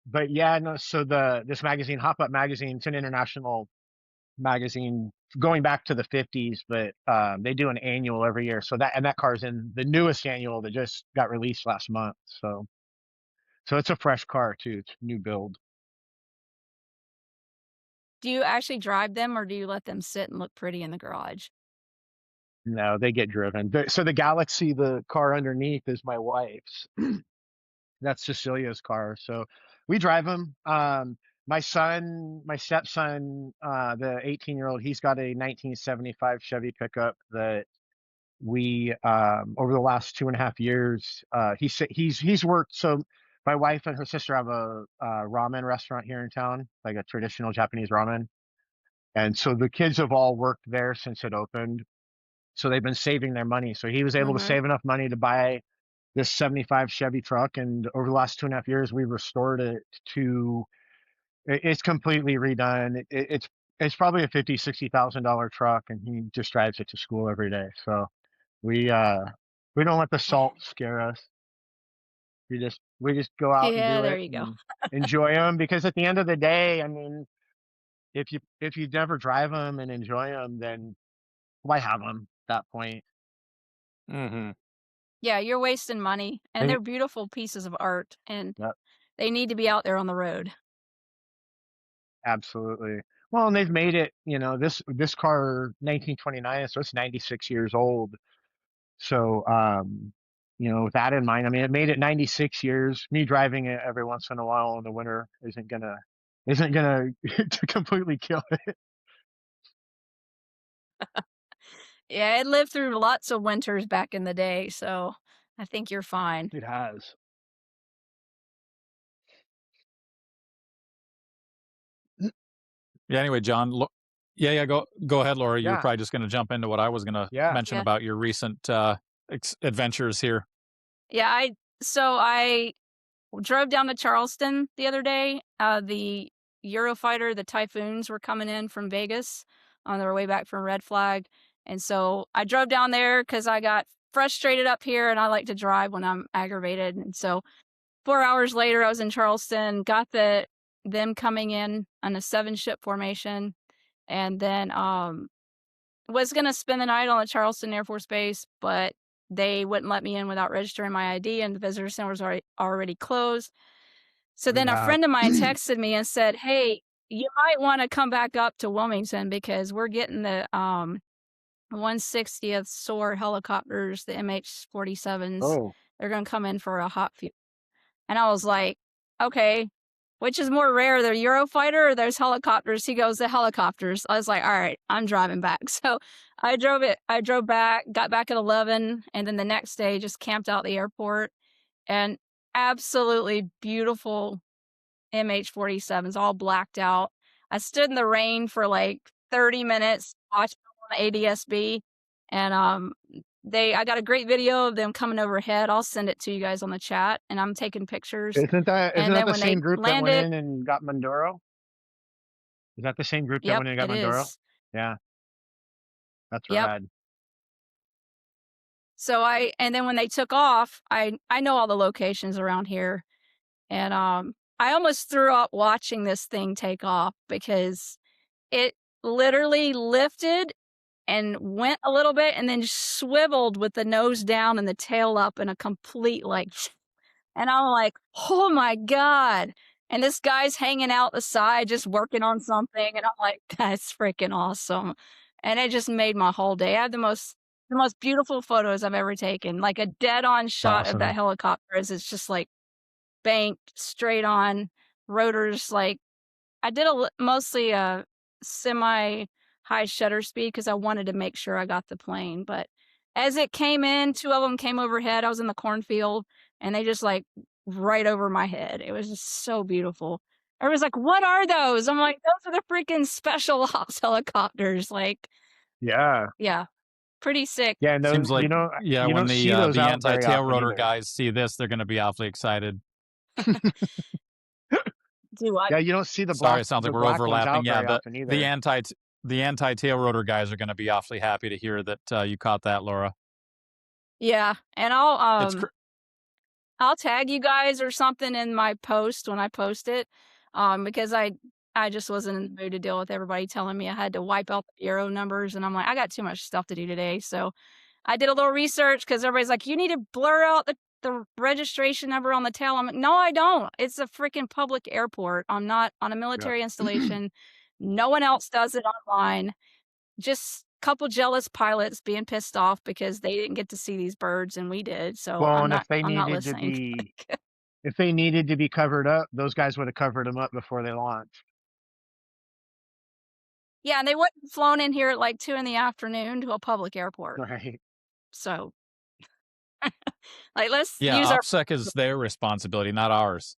but yeah, no. So this magazine, Hop Up Magazine, it's an international magazine going back to the 50s, but they do an annual every year. So that car's in the newest annual that just got released last month. So it's a fresh car too. It's new build. Do you actually drive them or do you let them sit and look pretty in the garage? No, they get driven. So the Galaxy, the car underneath, is my wife's. That's Cecilia's car. So we drive them. My son, my stepson, the 18-year-old, he's got a 1975 Chevy pickup that we over the last 2.5 years, he's worked. So my wife and her sister have a ramen restaurant here in town, like a traditional Japanese ramen, and so the kids have all worked there since it opened. So they've been saving their money. So he was able to Mhm. save enough money to buy this 75 Chevy truck, and over the last 2.5 years, we restored it to. It's completely redone. It's probably a 50, $60,000 truck, and he just drives it to school every day. So we uh we don't let the salt scare us. We just go out and Yeah, do there it you go. and enjoy them, because at the end of the day, I mean, if you never drive them and enjoy them, then why have them at that point? Hmm. Yeah, you're wasting money, and And they're beautiful pieces of art, and yeah, they need to be out there on the road. absolutely. Well, and they've made it. This car 1929, so it's 96 years old. So with that in mind, I mean, it made it 96 years. Me driving it every once in a while in the winter isn't gonna to completely kill it. Yeah, it lived through lots of winters back in the day, so I think you're fine. It has. Yeah. Anyway, John. Yeah, yeah. Go ahead, Laura. You were Yeah, probably just going to jump into what I was going to yeah. mention Yeah. about your recent adventures here. Yeah, I drove down to Charleston the other day. The Eurofighter, the Typhoons were coming in from Vegas on their way back from Red Flag. And so I drove down there because I got frustrated up here and I like to drive when I'm aggravated. And so 4 hours later, I was in Charleston, got them coming in on a 7-ship formation, and then was gonna spend the night on the Charleston Air Force Base, but they wouldn't let me in without registering my ID, and the visitor center was already closed. So then a Yeah. friend of mine texted me and said, "Hey, you might wanna come back up to Wilmington because we're getting the, 160th SOAR helicopters, the MH-47s. Oh, They're gonna come in for a hot fuel." And I was like, "Okay, which is more rare, the Eurofighter or those helicopters?" He goes, "The helicopters." I was like, "All right, I'm driving back." So I drove back, got back at 11, and then the next day just camped out the airport and absolutely beautiful MH-47s all blacked out. I stood in the rain for like 30 minutes watching them on the ADS-B, and, I got a great video of them coming overhead. I'll send it to you guys on the chat, and I'm taking pictures, isn't that isn't and that then the when they same group that went landed. in and got Manduro? Is that the same group that Yep, went in and got it Manduro? is. Yeah, that's Yep. rad. So and then when they took off, I know all the locations around here, and, I almost threw up watching this thing take off because it literally lifted and went a little bit and then swiveled with the nose down and the tail up in a complete, like, and I'm like, "Oh my god." And this guy's hanging out the side just working on something, and I'm like, "That's freaking awesome." And it just made my whole day. I have the most beautiful photos I've ever taken, like a dead on shot of that Awesome. helicopter as it's just, like, banked straight on, rotors, like I did mostly a semi high shutter speed because I wanted to make sure I got the plane, but as it came in, 2 of them came overhead. I was in the cornfield, and they just, like, right over my head. It was just so beautiful. Everyone's like, "What are those?" I'm like, "Those are the freaking special ops helicopters." Like, Yeah, yeah, pretty sick. yeah. And those, Seems like, yeah, you when don't see those the out anti very tail often rotor either. guys see this, they're going to be awfully excited. Do what? Yeah, you don't see the Sorry, black it sounds like the we're black ones overlapping. out Yeah, very often the either. anti tail rotor guys are going to be awfully happy to hear that you caught that, Laura. Yeah, and It's I'll tag you guys or something in my post when I post it, because I just wasn't in the mood to deal with everybody telling me I had to wipe out the bureau numbers, and I'm like, I got too much stuff to do today. So I did a little research because everybody's like, you need to blur out the registration number on the tail. I'm like, no, I don't. It's a freaking public airport. I'm not on a Yep. military installation. No one else does it online. Just a couple jealous pilots being pissed off because they didn't get to see these birds and we did. So Well, I'm and not I'm not listening. if they needed to be covered up, those guys would have covered them up before they launched. Yeah, and they wouldn't have flown in here at like 2 in the afternoon to a public airport. Right. So like let's Yeah, use our OPSEC is their responsibility, not ours.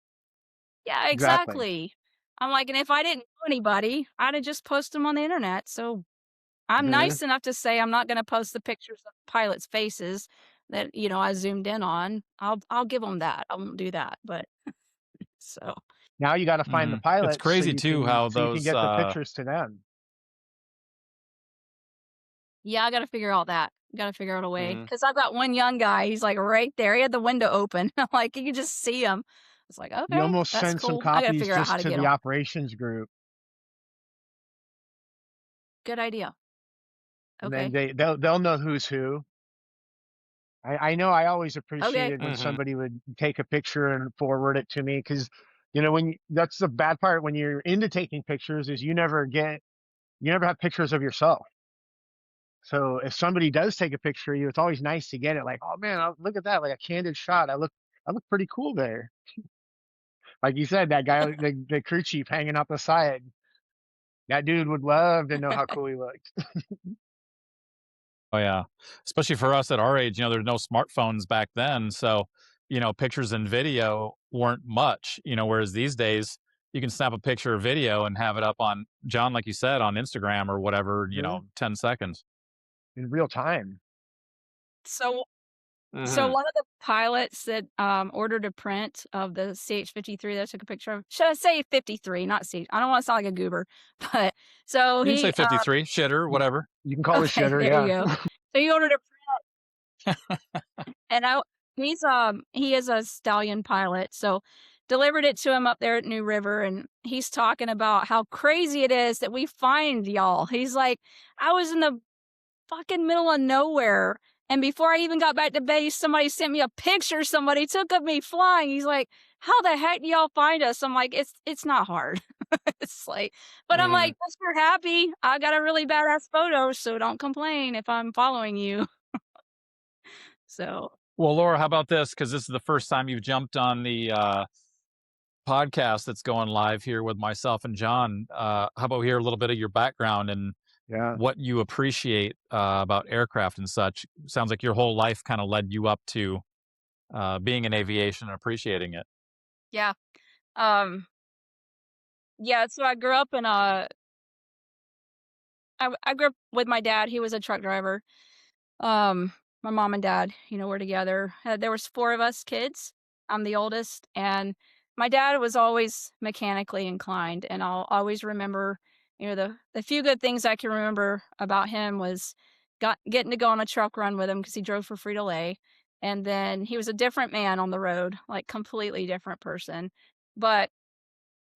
Yeah, Exactly. exactly. I'm like, and if I didn't know anybody, I'd have just posted them on the internet. So I'm Mhm. nice enough to say I'm not gonna post the pictures of pilots' faces that, I zoomed in on. I'll give them that. I won't do that, but so Now you got to find the It's pilots crazy too how so you can those get the pictures to them. yeah, I gotta figure out that. Gotta figure out a way. Mhm. Because I've got one young guy, he's, like, right there. He had the window open. I'm like, you can just see him. It's like, You "Okay, almost that's send some cool." I gotta copies figure out how just to to get the them. operations group, Good idea. and then Okay. they'll know who's who. I know I always Okay. appreciated when Mhm. somebody would take a picture and forward it to me because, that's the bad part when you're into taking pictures is you never have pictures of yourself. So if somebody does take a picture of you, it's always nice to get it. Like, oh man, look at that, like a candid shot. I look pretty cool there. Like you said, that guy, the crew chief hanging out the side. That dude would love to know how cool he looked. Oh yeah. Especially for us at our age, there's no smartphones back then, so, pictures and video weren't much, whereas these days you can snap a picture or video and have it up on John, like you said, on Instagram or whatever, Mhm. 10 seconds. In real time. So so Mhm. one of the pilots that, ordered a print of the CH-53 that I took a picture of, should I say 53, not CH, I don't wanna sound like a goober, but so You can say he, 53, shitter, whatever. You can call it okay, shitter, there you yeah. go. So he ordered a And he is a stallion pilot, so delivered it to him up there at New River, and he's talking about how crazy it is that we find y'all. He's like, "I was in the fucking middle of nowhere, and before I even got back to base, somebody sent me a picture somebody took of me flying." He's like, "How the heck do y'all find us?" I'm like, "It's not hard." It's like but I'm like, Mhm. "If you're happy, I got a really badass photo, so don't complain if I'm following you." So Well, Laura, how about this? Because this is the first time you've jumped on the podcast that's going live here with myself and John. How about we hear a little bit of your background and Yeah. what you appreciate about aircraft and such? Sounds like your whole life kind of led you up to being in aviation and appreciating it. yeah. Um, yeah, so I grew up in a I grew up with my dad, he was a truck driver. Um, my mom and dad, were together. There was 4 of us kids. I'm the oldest, and my dad was always mechanically inclined, and I'll always remember, the few good things I can remember about him was getting to go on a truck run with him because he drove for Frito-Lay, and then he was a different man on the road, like, completely different person. But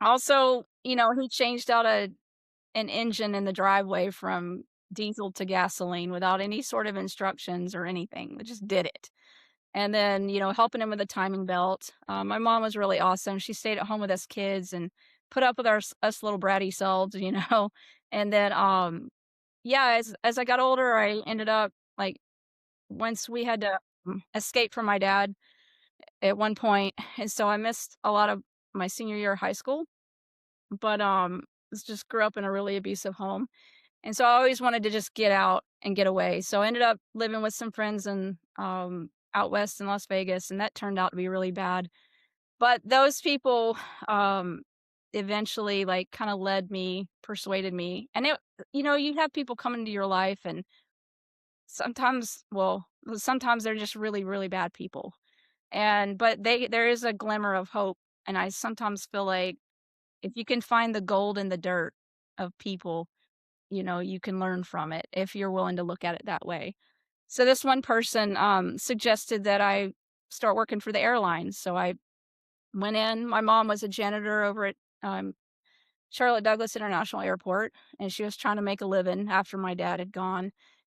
also, he changed out an engine in the driveway from diesel to gasoline without any sort of instructions or anything. We just did it. And then, helping him with the timing belt. My mom was really awesome. She stayed at home with us kids and put up with us little bratty selves, And then, yeah, as I got older, I ended up like once we had to escape from my dad at one point, and so I missed a lot of my senior year of high school. But just grew up in a really abusive home. And so I always wanted to just get out and get away. So I ended up living with some friends in out west in Las Vegas, and that turned out to be really bad. But those people eventually like kind of led me, persuaded me. And you have people come into your life and sometimes they're just really, really bad people. But there is a glimmer of hope. And I sometimes feel like if you can find the gold in the dirt of people, you can learn from it if you're willing to look at it that way. So this one person suggested that I start working for the airlines. So I went in. My mom was a janitor over at Charlotte Douglas International Airport, and she was trying to make a living after my dad had gone.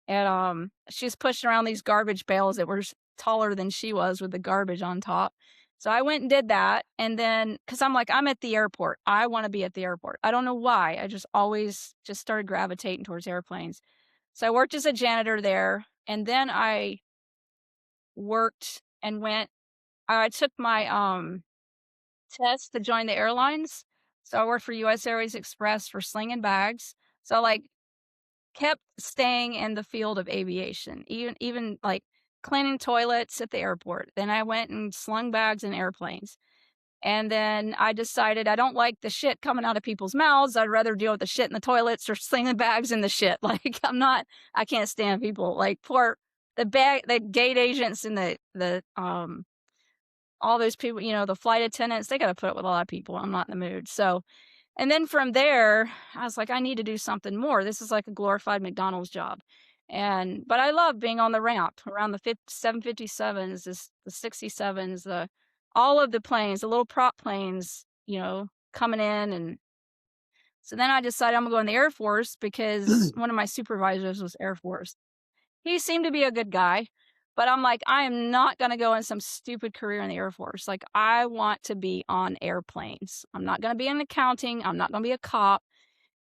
And she was pushing around these garbage bales that were taller than she was with the garbage on top. So I went and did that. And then, because I'm like, I'm at the airport. I want to be at the airport. I don't know why. I just always just started gravitating towards airplanes. So I worked as a janitor there. And then I worked and I took my test to join the airlines. So I worked for US Airways Express for slinging bags. So like kept staying in the field of aviation, even like cleaning toilets at the airport. Then I went and slung bags in airplanes. And then I decided I don't like the shit coming out of people's mouths. I'd rather deal with the shit in the toilets or slinging bags in the shit. Like I can't stand people like the gate agents and the all those people, the flight attendants, they got to put up with a lot of people. I'm not in the mood. So, and then from there, I was like, I need to do something more. This is like a glorified McDonald's job. But I love being on the ramp around the 757s, the 67s, all of the planes, the little prop planes, coming in. And so then I decided I'm gonna go in the Air Force because one of my supervisors was Air Force. He seemed to be a good guy, but I'm like, I am not going to go in some stupid career in the Air Force. Like, I want to be on airplanes. I'm not going to be in accounting. I'm not going to be a cop.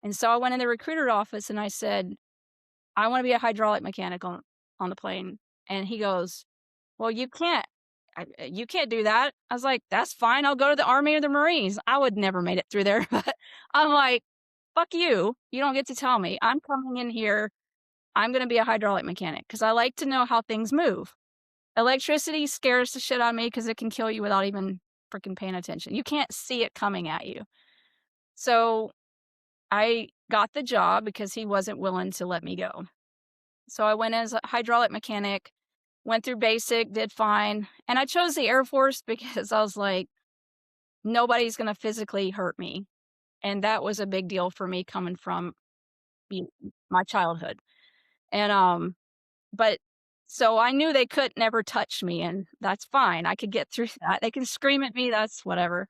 And so I went in the recruiter office and I said, I want to be a hydraulic mechanic on the plane. And he goes, well, you can't do that. I was like, that's fine. I'll go to the Army or the Marines. I would never made it through there. But I'm like, fuck you. You don't get to tell me. I'm coming in here. I'm going to be a hydraulic mechanic because I like to know how things move. Electricity scares the shit out of me because it can kill you without even freaking paying attention. You can't see it coming at you. So I got the job because he wasn't willing to let me go. So I went as a hydraulic mechanic, went through basic, did fine. And I chose the Air Force because I was like, nobody's going to physically hurt me. And that was a big deal for me coming from my childhood. And but so I knew they could never touch me, and that's fine. I could get through that. They can scream at me, that's whatever.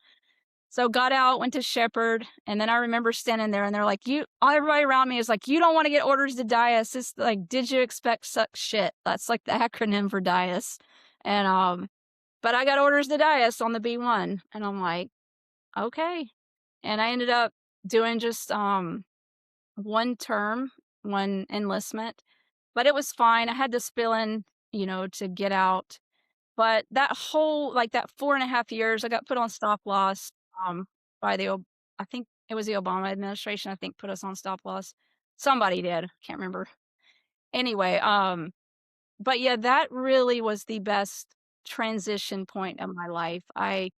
So got out, went to Shepherd, and then I remember standing there and they're like, everybody around me is like, you don't want to get orders to DIAS. It's like, did you expect such shit? That's like the acronym for DIAS. And but I got orders to DIAS on the B-1, and I'm like, okay. And I ended up doing just one term, one enlistment. But it was fine. I had to spill in, to get out. But that whole, that 4.5 years, I got put on stop loss by I think it was the Obama administration, I think, put us on stop loss. Somebody did. Can't remember. Anyway, but yeah, that really was the best transition point of my life. I'm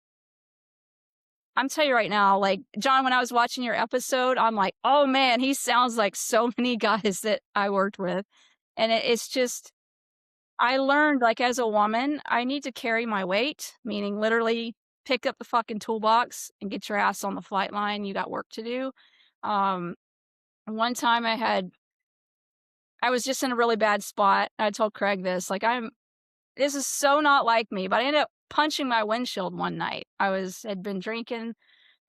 telling you right now, like, John, when I was watching your episode, I'm like, oh man, he sounds like so many guys that I worked with. And it's just, I learned, like, as a woman, I need to carry my weight, meaning literally pick up the fucking toolbox and get your ass on the flight line. You got work to do. One time I was just in a really bad spot. I told Craig this, like, this is so not like me, but I ended up punching my windshield one night. Had been drinking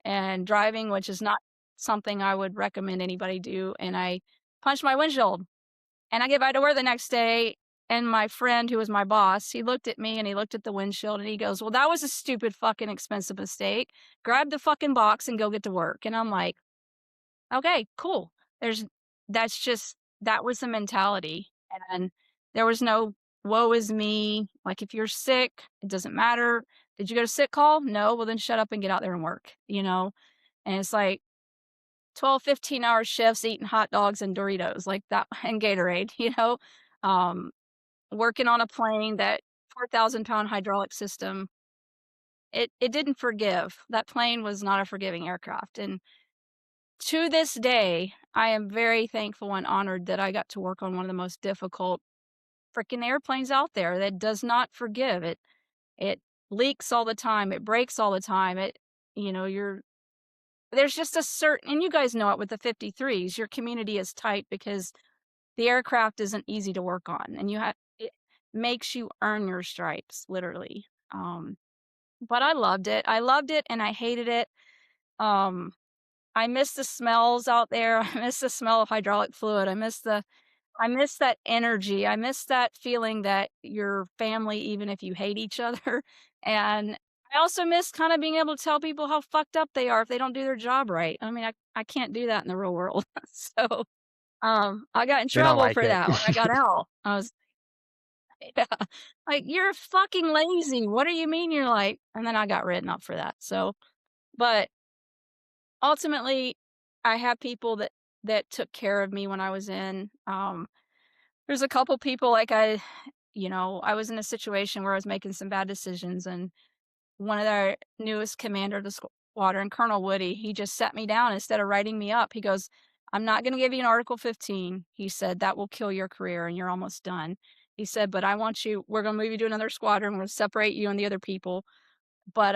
and driving, which is not something I would recommend anybody do. And I punched my windshield. And I get back to work the next day, and my friend who was my boss, he looked at me and he looked at the windshield and he goes, well, that was a stupid fucking expensive mistake. Grab the fucking box and go get to work. And I'm like, okay, cool. That was the mentality. And there was no woe is me. Like, if you're sick, it doesn't matter. Did you go to sick call? No. Well, then shut up and get out there and work, And it's like 12, 15-hour shifts eating hot dogs and Doritos like that and Gatorade, working on a plane, that 4,000-pound hydraulic system. It didn't forgive. That plane was not a forgiving aircraft. And to this day, I am very thankful and honored that I got to work on one of the most difficult freaking airplanes out there that does not forgive. It leaks all the time. It breaks all the time. There's just a certain, and you guys know it with the 53s, your community is tight because the aircraft isn't easy to work on, and it makes you earn your stripes, literally. But I loved it. I loved it and I hated it. Um, I miss the smells out there. I miss the smell of hydraulic fluid. I miss that energy. I miss that feeling that you're family even if you hate each other. And I also miss kind of being able to tell people how fucked up they are if they don't do their job right. I mean, I can't do that in the real world. So, I got in They don't trouble like for it. that when I got out. I was yeah, like, "You're fucking lazy. What do you mean you're like?" And then I got written up for that. So, but ultimately, I have people that took care of me when I was in. There's a couple people like I was in a situation where I was making some bad decisions, and one of their newest commander of the squadron, Colonel Woody, he just sat me down instead of writing me up. He goes, "I'm not going to give you an Article 15." He said, "That will kill your career and you're almost done." He said, "But we're going to move you to another squadron. We're going to separate you and the other people." But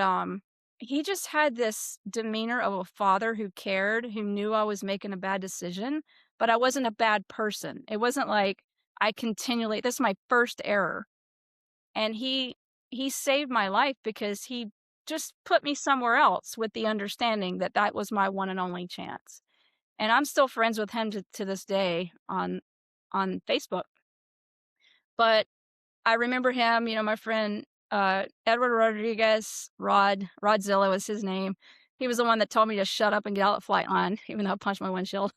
he just had this demeanor of a father who cared, who knew I was making a bad decision, but I wasn't a bad person. It wasn't like this is my first error. And he saved my life because he just put me somewhere else with the understanding that that was my one and only chance. And I'm still friends with him to this day on Facebook. But I remember him, my friend Edward Rodriguez, Rodzilla was his name. He was the one that told me to shut up and get out of flight line, even though I punched my windshield.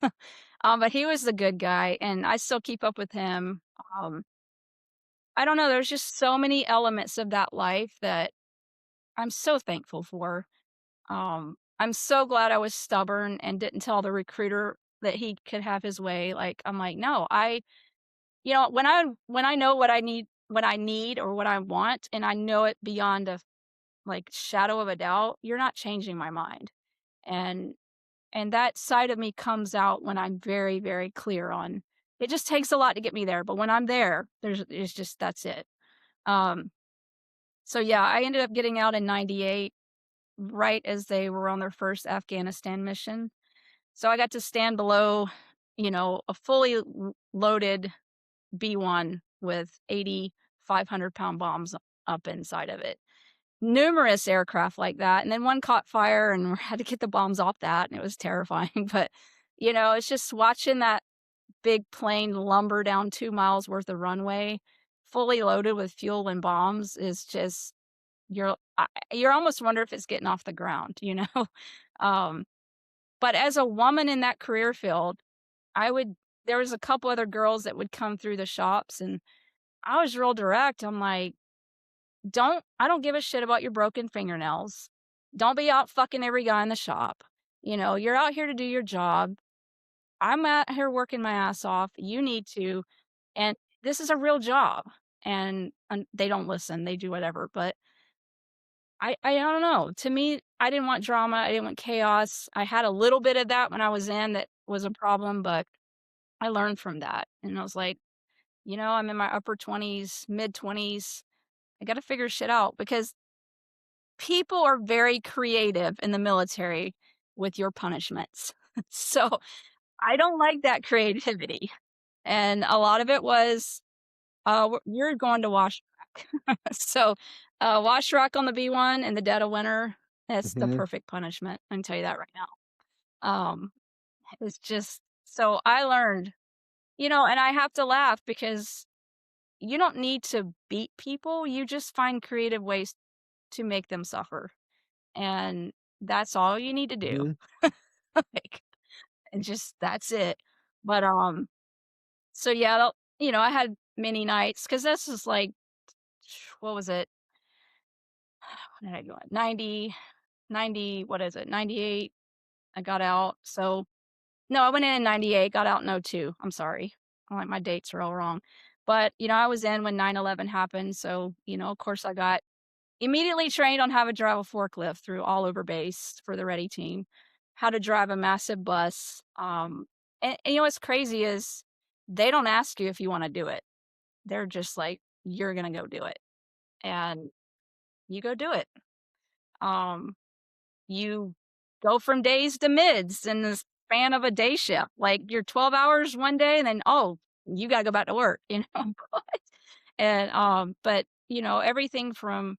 But he was the good guy, and I still keep up with him. Um, I don't know. There's just so many elements of that life that I'm so thankful for. I'm so glad I was stubborn and didn't tell the recruiter that he could have his way. Like, I'm like, no, when I know what I need or what I want, and I know it beyond a like shadow of a doubt, you're not changing my mind. And that side of me comes out when I'm very, very clear on it. Just takes a lot to get me there, but when I'm there, it's just that's it. Um, so yeah, I ended up getting out in 98 right as they were on their first Afghanistan mission. So I got to stand below, a fully loaded B-1 with 80 500-pound bombs up inside of it. Numerous aircraft like that. And then one caught fire and we had to get the bombs off that. And it was terrifying. But, it's just watching that big plane lumber down 2 miles worth of runway, fully loaded with fuel and bombs is just, you're almost wonder if it's getting off the ground. Um, but as a woman in that career field, there was a couple other girls that would come through the shops and I was real direct. I'm like, I don't give a shit about your broken fingernails. Don't be out fucking every guy in the shop. You're out here to do your job. I'm out here working my ass off. You need to, and this is a real job. And they don't listen. They do whatever. But I don't know. To me, I didn't want drama. I didn't want chaos. I had a little bit of that when I was in that was a problem, but I learned from that. And I was like, I'm in my upper 20s, mid 20s. I got to figure shit out because people are very creative in the military with your punishments. So I don't like that creativity. And a lot of it was, you're going to wash rack. So, wash rack on the B-1 in the dead of winter, that's the Mhm. perfect punishment. I can tell you that right now. It's just, so I learned, and I have to laugh because you don't need to beat people. You just find creative ways to make them suffer. And that's all you need to do. Mhm. Like, and just that's it. But so yeah, I had many nights because this is like, what was it? When did I go? 90, what is it? 98. I got out. So no, I went in 98, got out in '02. I'm sorry. I'm like my dates are all wrong. But I was in when 9/11 happened. So of course I got immediately trained on how to drive a forklift through all over base for the ready team, how to drive a massive bus. And what's crazy is they don't ask you if you want to do it. They're just like, you're going to go do it. And you go do it. Um, you go from days to mids in the span of a day shift. Like you're 12 hours one day and then, oh, you got to go back to work, But everything from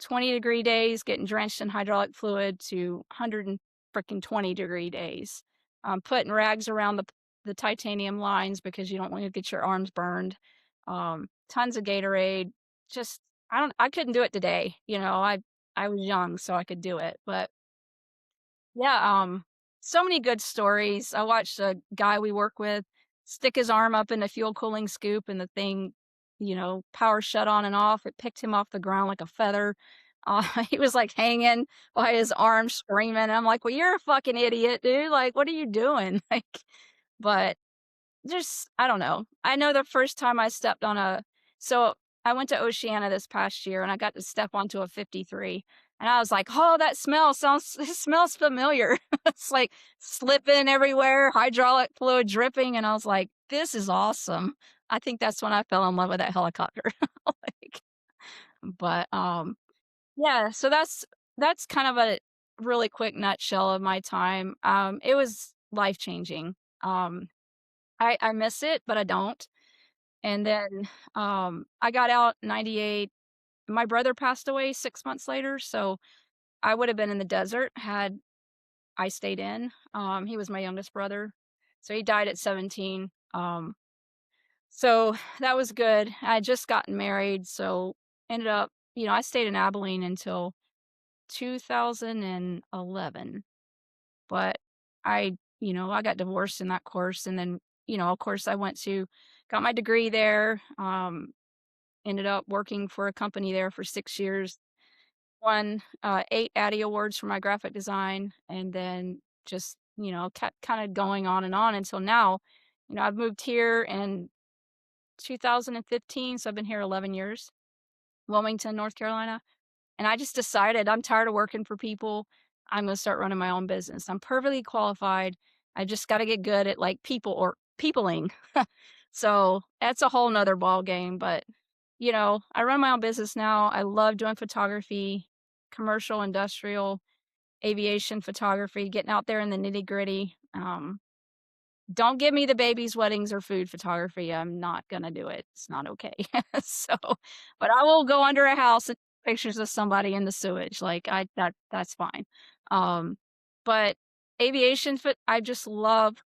20-degree days getting drenched in hydraulic fluid to 120-degree days. Putting rags around the titanium lines because you don't want to get your arms burned. Tons of Gatorade. Just I couldn't do it today. I was young, so I could do it. But yeah, so many good stories. I watched a guy we work with stick his arm up in the fuel cooling scoop and the thing, power shut on and off. It picked him off the ground like a feather. He was like hanging by his arm screaming. I'm like, well, you're a fucking idiot, dude. Like, what are you doing? Like, but just I don't know. I know the first time I stepped on so I went to Oceana this past year and I got to step onto a 53 and I was like, "Oh, that it smells familiar." It's like slipping everywhere, hydraulic fluid dripping, and I was like, "This is awesome." I think that's when I fell in love with that helicopter. Like, but yeah, so that's kind of a really quick nutshell of my time. It was life-changing. I miss it, but I don't. And then, I got out in '98. My brother passed away 6 months later, so I would have been in the desert had I stayed in. He was my youngest brother, so he died at 17. So that was good. I had just gotten married, so ended up I stayed in Abilene until 2011. But I got divorced in that course, and then, of course, got my degree there, ended up working for a company there for 6 years, won, 8 Addy awards for my graphic design, and then just, kept kinda going on and on until now. I've moved here in 2015, so I've been here 11 years, Wilmington, North Carolina. And I just decided I'm tired of working for people. I'm gonna start running my own business. I'm perfectly qualified. I just gotta get good at like peopling. So that's a whole nother ball game. But I run my own business now. I love doing photography, commercial, industrial, aviation photography, getting out there in the nitty gritty. Don't give me the babies' weddings or food photography. I'm not gonna do it. It's not okay. So, but I will go under a house and take pictures of somebody in the sewage. Like that's fine. Um, but I just love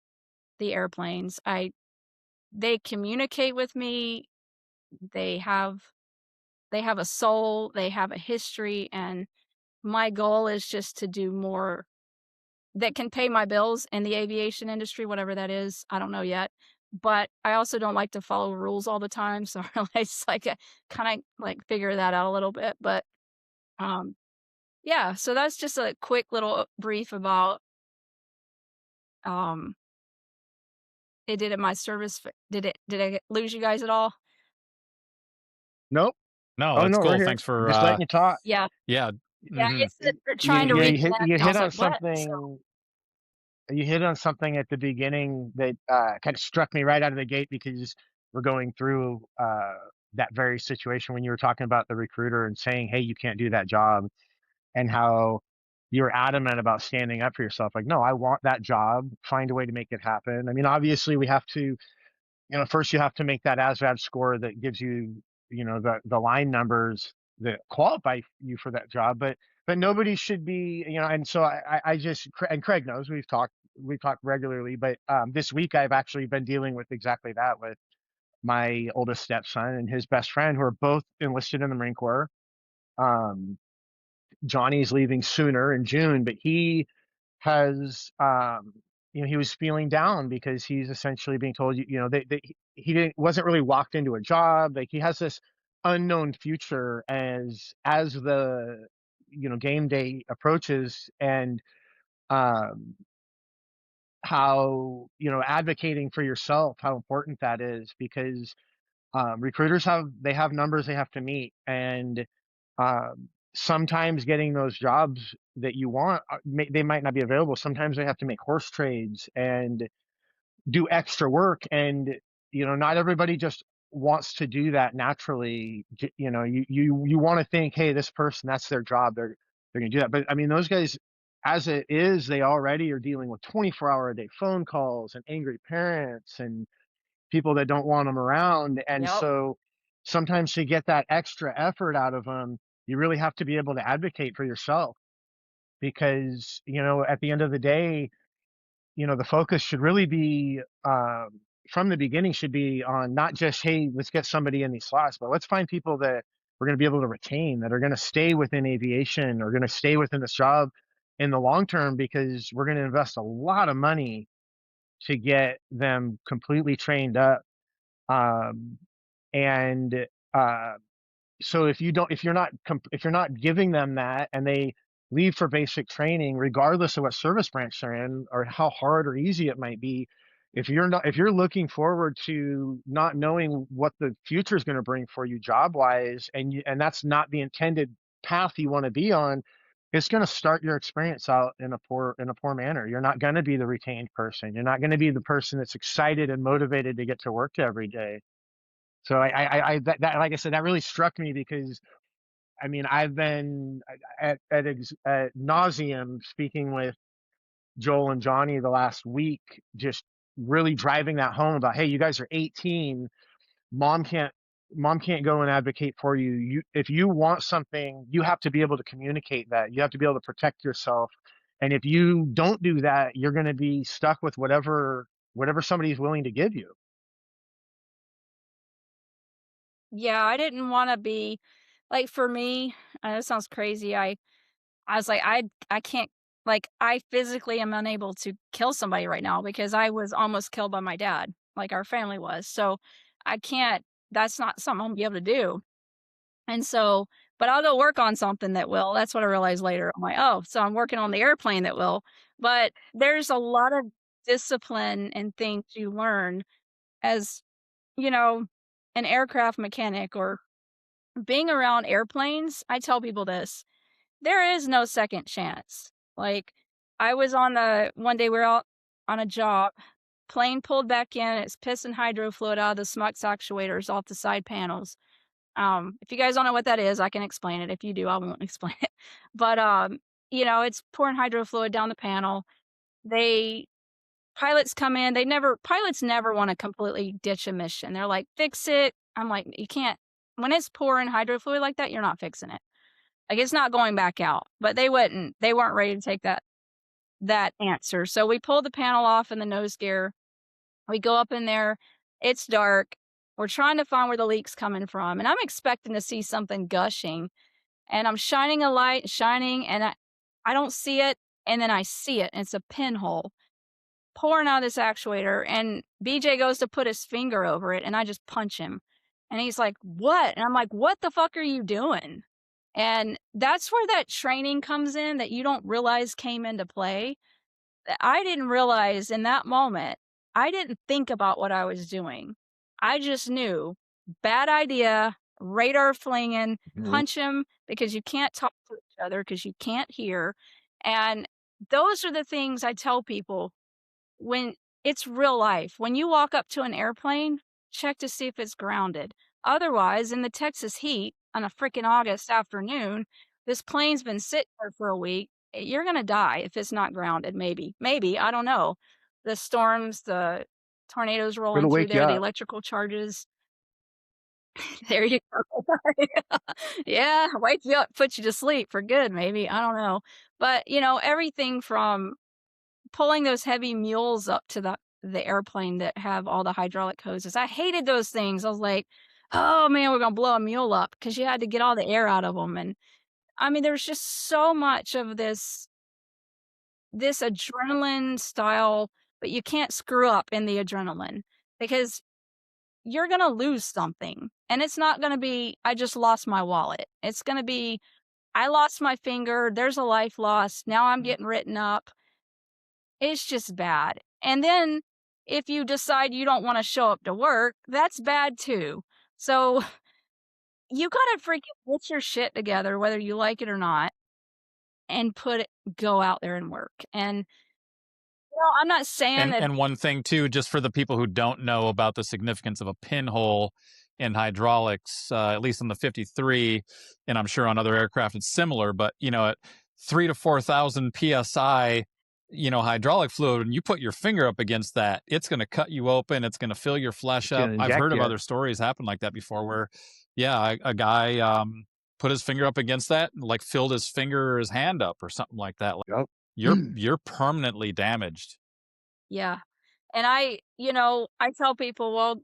the airplanes. They communicate with me. They have they have a soul. They have a history, and my goal is just to do more that can pay my bills in the aviation industry, whatever that is. I don't know yet. But I also don't like to follow rules all the time. So I just like kind of like figure that out a little bit. But um yeah, so that's just a quick little brief about um it did at my service. Did I lose you guys at all? Nope. No, Oh that's no, we're cool. here. Thanks for Just letting you talk. Yeah. yeah. Yeah, Hmm. it's that they're You trying to you you hit reconnect you and I hit was on like, "What?" So something. You hit on something at the beginning that kind of struck me right out of the gate because we're going through that very situation when you were talking about the recruiter and saying, "Hey, you can't do that job," and how you were adamant about standing up for yourself. Like, no, I want that job. Find a way to make it happen. I mean, obviously, we have to first you have to make that ASVAB score that gives you, the line numbers that qualify you for that job. But nobody should be, and so I just, and Craig knows we've talked regularly, but this week I've actually been dealing with exactly that with my oldest stepson and his best friend who are both enlisted in the Marine Corps. Um, Johnny's leaving sooner in June, but he has he was feeling down because he's essentially being told he didn't wasn't really walked into a job. Like, he has this unknown future as the game day approaches, and um how advocating for yourself, how important that is, because recruiters have numbers they have to meet, and sometimes getting those jobs that you want, they might not be available. Sometimes they have to make horse trades and do extra work, and not everybody just wants to do that naturally. You want to think, hey, this person, that's their job, they're going to do that. But I mean, those guys, as it is, they already are dealing with 24-hour a day phone calls and angry parents and people that don't want them around. And yep. so sometimes to get that extra effort out of them, You really have to be able to advocate for yourself because, at the end of the day, the focus should really be, from the beginning should be on not just, hey, let's get somebody in these slots, but let's find people that we're going to be able to retain, that are going to stay within aviation or going to stay within this job in the long term, because we're going to invest a lot of money to get them completely trained up. Um, and so if you're not giving them that, and they leave for basic training, regardless of what service branch they're in or how hard or easy it might be, if you're looking forward to not knowing what the future is going to bring for you job wise, and that's not the intended path you want to be on, it's going to start your experience out in a poor manner. You're not going to be the retained person. You're not going to be the person that's excited and motivated to get to work every day. So that, like I said, that really struck me because, I mean, I've been at nauseum speaking with Joel and Johnny the last week, just really driving that home about, hey, you guys are 18. Mom can't Mom can't go and advocate for you. If you want something, you have to be able to communicate that. You have to be able to protect yourself. And if you don't do that, you're going to be stuck with whatever somebody's willing to give you. Yeah, I didn't want to be like for me, I know it sounds crazy. I was like I can't like I physically am unable to kill somebody right now because I was almost killed by my dad, like our family was. So I can't that's not something I'm gonna be able to do. And so, but I'll go work on something that will. That's what I realized later. I'm like, oh, so I'm working on the airplane that will. But there's a lot of discipline and things you learn as, you know, an aircraft mechanic or being around airplanes. I tell people this, there is no second chance. Like I was on the one day we were out on a job, plane pulled back in, it's pissing hydro fluid out of the SMUX actuators off the side panels. If you guys don't know what that is, I can explain it. If you do, I won't explain it. But it's pouring hydro fluid down the panel. They pilots come in, pilots never want to completely ditch a mission. They're like, fix it. I'm like, you can't when it's pouring hydro fluid like that, you're not fixing it. Like it's not going back out. But they weren't ready to take that answer. So we pulled the panel off in the nose gear. We go up in there. It's dark. We're trying to find where the leak's coming from. And I'm expecting to see something gushing. And I'm shining a light, and I don't see it. And then I see it. And it's a pinhole pouring out of this actuator. And BJ goes to put his finger over it. And I just punch him. And he's like, what? And I'm like, what the fuck are you doing? And that's where that training comes in that you don't realize came into play. I didn't realize in that moment, I didn't think about what I was doing. I just knew, bad idea, radar flinging, punch him because you can't talk to each other because you can't hear. And those are the things I tell people when it's real life. When you walk up to an airplane, check to see if it's grounded. Otherwise, in the Texas heat on a freaking August afternoon, this plane's been sitting there for a week. You're going to die if it's not grounded. Maybe, I don't know. The storms, the tornadoes rolling It'll through wake you there, the up. electrical charges. There you go. Yeah, wake you up, put you to sleep for good, maybe. I don't know. But, everything from pulling those heavy mules up to the airplane that have all the hydraulic hoses. I hated those things. I was like, oh man, we're going to blow a mule up because you had to get all the air out of them. And I mean, there's just so much of this adrenaline style, but you can't screw up in the adrenaline because you're going to lose something. And it's not going to be, I just lost my wallet. It's going to be, I lost my finger. There's a life lost. Now I'm getting written up. It's just bad. And then if you decide you don't want to show up to work, that's bad too. So you got to freaking get your shit together, whether you like it or not, and go out there and work. And I'm not saying that. And one thing too, just for the people who don't know about the significance of a pinhole in hydraulics, at least on the 53, and I'm sure on other aircraft it's similar, but at 3,000 to 4,000 psi, hydraulic fluid, and you put your finger up against that, it's going to cut you open. It's going to fill your flesh up. I've heard of other stories happen like that before where, yeah, a guy put his finger up against that and like filled his finger or his hand up or something like that. Like, Yep. you're permanently damaged. Yeah. And I tell people, well,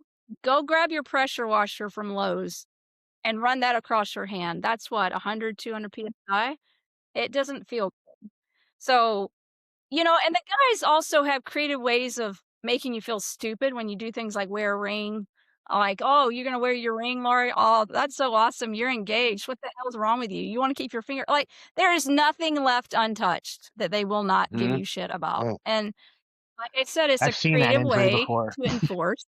go grab your pressure washer from Lowe's and run that across your hand. That's what, 100, 200 PSI? It doesn't feel good. So, and the guys also have creative ways of making you feel stupid when you do things like wear a ring. Like, oh, you're gonna wear your ring, Lori? Oh, that's so awesome. You're engaged. What the hell's wrong with you? You want to keep your finger like there is nothing left untouched that they will not give Mhm. you shit about. Oh, And like I said, it's a I've seen that creative injury way before. to enforce.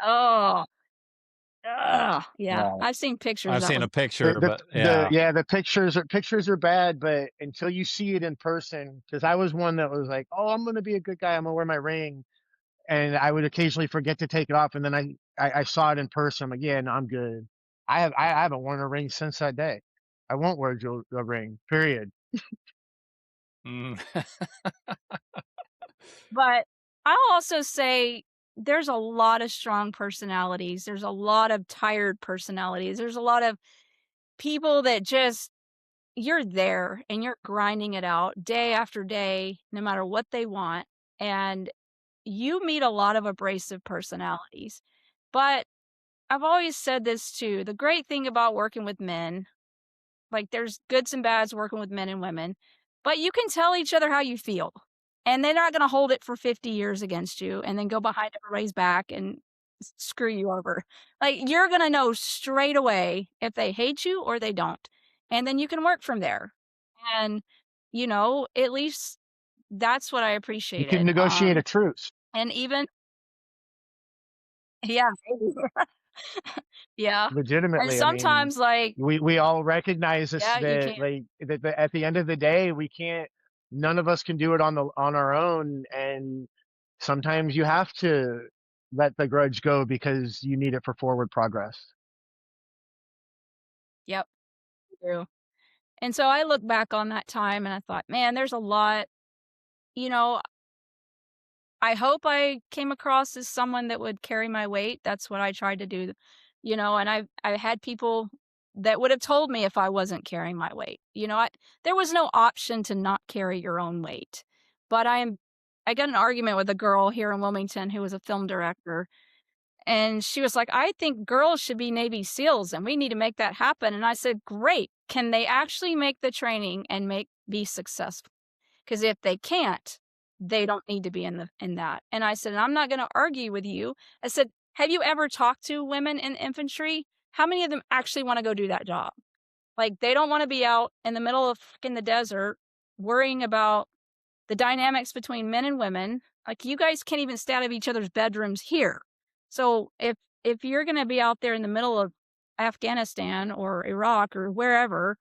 Oh, yeah. Yeah. I've seen pictures I've that seen was a picture, but The pictures are bad, but until you see it in person, because I was one that was like, oh, I'm gonna be a good guy, I'm gonna wear my ring, and I would occasionally forget to take it off, and then I saw it in person. I'm like, yeah, no, I'm good. I haven't worn a ring since that day. I won't wear a ring. Period. mm, but I'll also say there's a lot of strong personalities. There's a lot of tired personalities. There's a lot of people that just you're there and you're grinding it out day after day, no matter what they want. And you meet a lot of abrasive personalities. But I've always said this too. The great thing about working with men, like there's goods and bads working with men and women, but you can tell each other how you feel. And they're not going to hold it for 50 years against you and then go behind everybody's back and screw you over. Like you're going to know straight away if they hate you or they don't. And then you can work from there. And, at least that's what I You can appreciated. negotiate a truce. And even, yeah, yeah. And Legitimately, I mean, sometimes, like, we all recognize this, yeah, you that can. like that at the end of the day, we can't. None of us can do it on our own, and sometimes you have to let the grudge go because you need it for forward progress. Yep, true. And so I look back on that time and I thought, man, there's a lot, you know, I hope I came across as someone that would carry my weight. That's what I tried to do, and I had people that would have told me if I wasn't carrying my weight. There was no option to not carry your own weight. But I got an argument with a girl here in Wilmington who was a film director, and she was like, "I think girls should be Navy SEALs and we need to make that happen." And I said, "Great. Can they actually make the training and be successful? Because if they can't, they don't need to be in that." And I said, "I'm not gonna argue with you." I said, "Have you ever talked to women in infantry? How many of them actually wanna go do that job? Like, they don't wanna be out in the middle of fricking the desert worrying about the dynamics between men and women. Like, you guys can't even stay out of each other's bedrooms here. So if you're gonna be out there in the middle of Afghanistan or Iraq or wherever,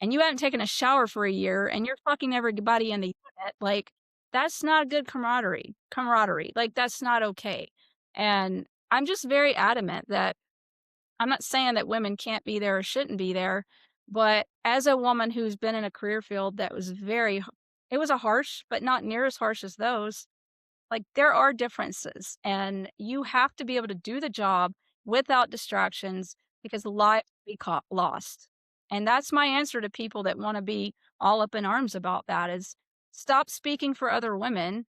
and you haven't taken a shower for a year and you're fucking everybody in the unit, like, that's not a good camaraderie. Like, that's not okay. And I'm just very adamant that I'm not saying that women can't be there or shouldn't be there, but as a woman who's been in a career field that was it was a harsh, but not near as harsh as those. Like, there are differences, and you have to be able to do the job without distractions because lives be lost. And that's my answer to people that want to be all up in arms about that is stop speaking for other women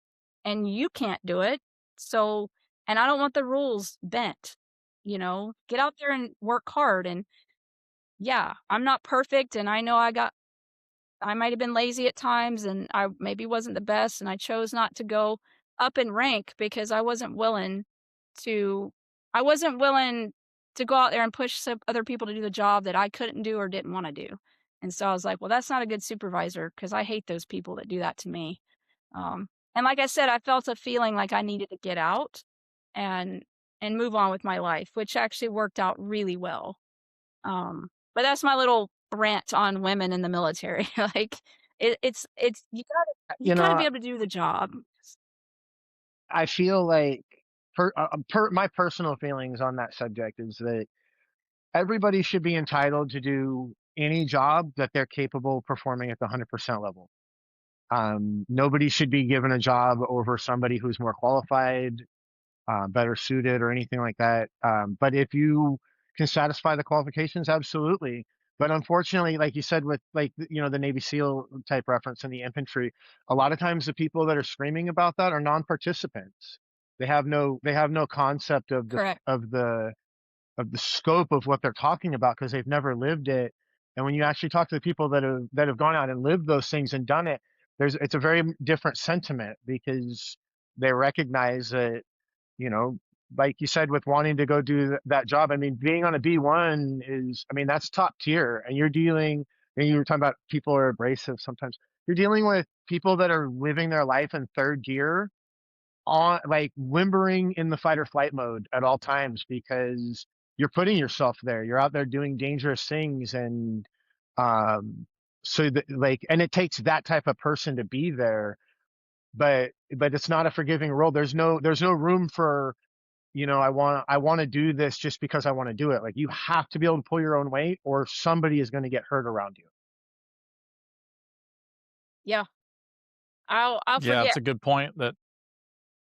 and you can't do it. So, and I don't want the rules bent, get out there and work hard. And yeah, I'm not perfect. And I know I might have been lazy at times and I maybe wasn't the best and I chose not to go up in rank because to I wasn't willing to go out there and push some other people to do the job that I couldn't do or didn't want to do. And so I was like, well, that's not a good supervisor because I hate those people that do that to me. And like I said, I felt a feeling like I needed to get out and move on with my life, which actually worked out really well. But that's my little rant on women in the military. Like it's you You gotta be know, able to do the job. I feel like my personal feelings on that subject is that everybody should be entitled to do any job that they're capable of performing at the 100% level. Nobody should be given a job over somebody who's more qualified, better suited, or anything like that. But can satisfy the qualifications, absolutely. But unfortunately, like you said, with like the Navy SEAL type reference in the infantry, a lot of times the people that are screaming about that are non-participants. They have no concept of the Correct. of the of the scope of what they're talking about because they've never lived it. And when you actually talk to the people that have gone out and lived those things and done it, it's a very different sentiment because they recognize that, you know, like you said, with wanting to go do that job. I mean, being on a B-1 is, I mean, that's top tier. And and you were talking about people are abrasive sometimes. You're dealing with people that are living their life in third gear on like whimbering in the fight or flight mode at all times because you're putting yourself there. You're out there doing dangerous things and um so that like and it takes that type of person to be there, but it's not a forgiving world. There's no room for, I want to do this just because I want to do it. Like you have to be able to pull your own weight or somebody is going to get hurt around you. Yeah. I'll Yeah, it's forget. a good point that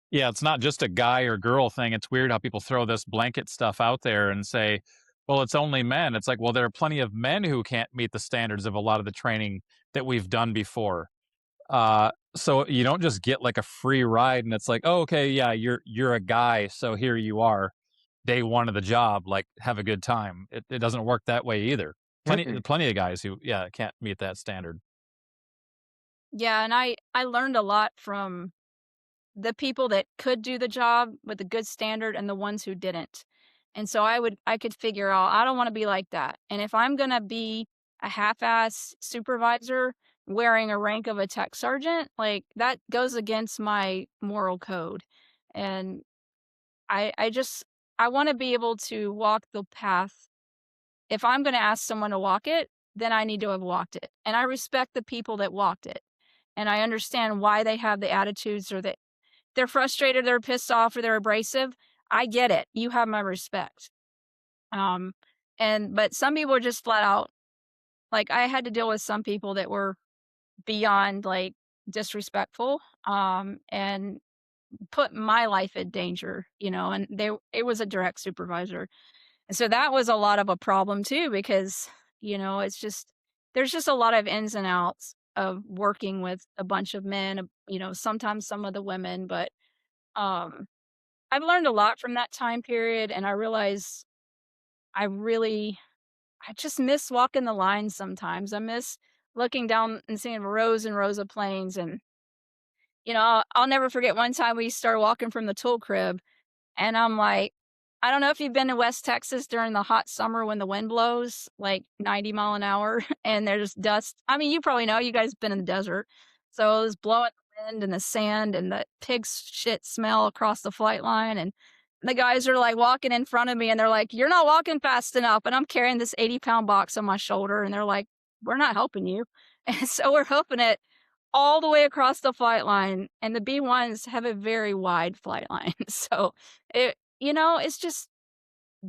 yeah, it's not just a guy or girl thing. It's weird how people throw this blanket stuff out there and say, well, it's only men. It's like, well, there are plenty of men who can't meet the standards of a lot of the training that we've done before. So you don't just get like a free ride and it's like, oh, okay, yeah, you're a guy, so here you are, day one of the job, like have a good time. It doesn't work that way either. Mm-mm. Plenty of guys who, yeah, can't meet that standard. Yeah, and I learned a lot from the people that could do the job with a good standard and the ones who didn't. And so I could figure out I don't want to be like that. And if I'm going to be a half-ass supervisor wearing a rank of a tech sergeant, like that goes against my moral code. And I want to be able to walk the path. If I'm going to ask someone to walk it, then I need to have walked it. And I respect the people that walked it. And I understand why they have the attitudes or they're frustrated, they're pissed off, or they're abrasive. I get it. You have my respect. Um, but some people are just flat out like I had to deal with some people that were beyond like disrespectful, and put my life in danger, and it was a direct supervisor. And so that was a lot of a problem too, because, it's just there's just a lot of ins and outs of working with a bunch of men, sometimes some of the women, but um I've learned a lot from that time period, and I realize I really I just miss walking the line sometimes. I miss looking down and seeing rows and rows of planes, and, I'll never forget one time we started walking from the tool crib, and I'm like, I don't know if you've been to West Texas during the hot summer when the wind blows like 90 mile an hour and there's dust. I mean, you probably know, you guys been in the desert. So it was blowing the wind and the sand and the pig shit smell across the flight line. And the guys are like walking in front of me and they're like, you're not walking fast enough. And I'm carrying this 80-pound box on my shoulder. And they're like, we're not helping you. And so we're hoping it all the way across the flight line. And the B-1s have a very wide flight line. So it's just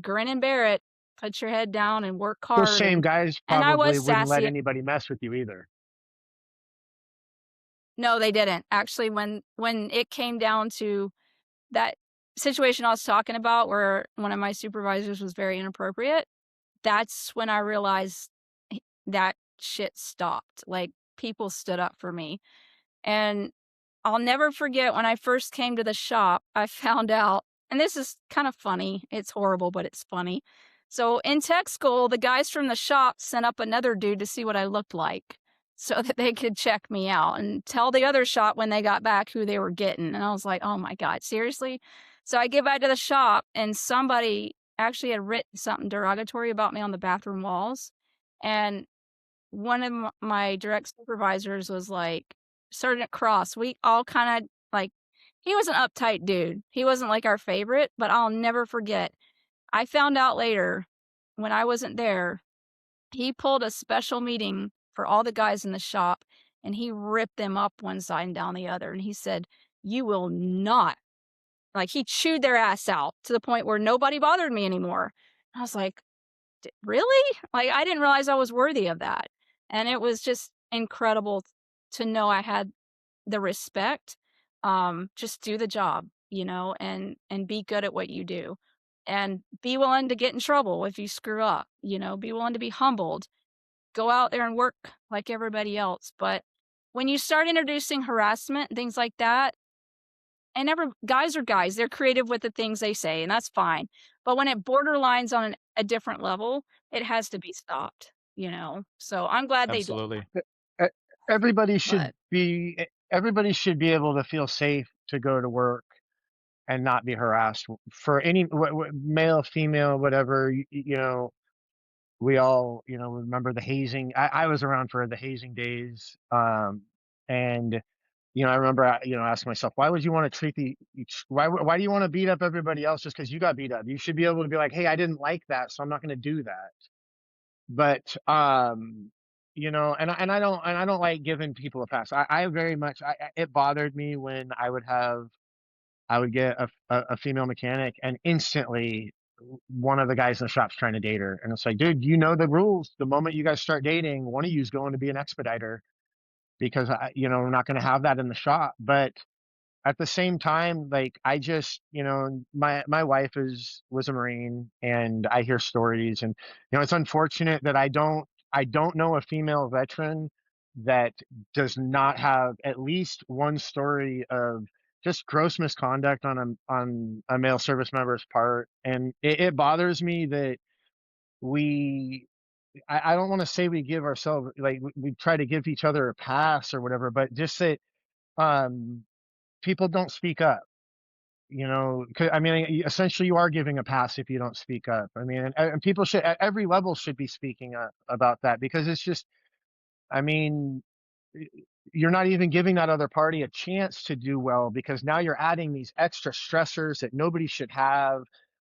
grin and bear it, put your head down and work Those hard, same and guys I probably was wouldn't let sassy. anybody mess with you either. No, they didn't. Actually, when it came down to that situation I was talking about where one of my supervisors was very inappropriate, that's when I realized that shit stopped. Like, people stood up for me. And I'll never forget when I first came to the shop, I found out, and this is kind of funny. It's horrible, but it's funny. So in tech school, the guys from the shop sent up another dude to see what I looked like so that they could check me out and tell the other shop when they got back who they were getting. And I was like, oh my God, seriously? So I get back to the shop and somebody actually had written something derogatory about me on the bathroom walls. And one of my direct supervisors was like, Sergeant Cross, we all kind of like, he was an uptight dude. He wasn't like our favorite, but I'll never forget. I found out later when I wasn't there, he pulled a special meeting for all the guys in the shop and he ripped them up one side and down the other. And he said, you will not, like, he chewed their ass out to the point where nobody bothered me anymore. I was like, really? Like, I didn't realize I was worthy of that. And it was just incredible to know I had the respect. Just do the job, and be good at what you do. and be willing to get in trouble if you screw up, be willing to be humbled, go out there and work like everybody else. But when you start introducing harassment and things like that, and guys are guys, they're creative with the things they say, and that's fine. But when it borderlines on a different level, it has to be stopped, So I'm glad they did. Absolutely. E- Everybody But everybody should be able to feel safe to go to work and not be harassed for any male, female, whatever. We all, remember the hazing. I was around for the hazing days. And, I remember, asking myself, why would you want to treat why do you want to beat up everybody else just because you got beat up? You should be able to be like, hey, I didn't like that, so I'm not going to do that. But, and I don't like giving people a pass. I very much, it bothered me when I would get a female mechanic and instantly one of the guys in the shop's trying to date her. And it's like, dude, you know the rules. The moment you guys start dating, one of you is going to be an expediter because we're not going to have that in the shop. But at the same time, like I just, my wife was a Marine and I hear stories and, it's unfortunate that I don't know a female veteran that does not have at least one story of just gross misconduct on a male service member's part. And it bothers me that we, I don't want to say we give ourselves like we try to give each other a pass or whatever, but just that, um, people don't speak up. 'Cause, I mean, essentially, you are giving a pass if you don't speak up. I mean, and people should at every level should be speaking up about that because it's just, I mean, y- you're not even giving that other party a chance to do well because now you're adding these extra stressors that nobody should have.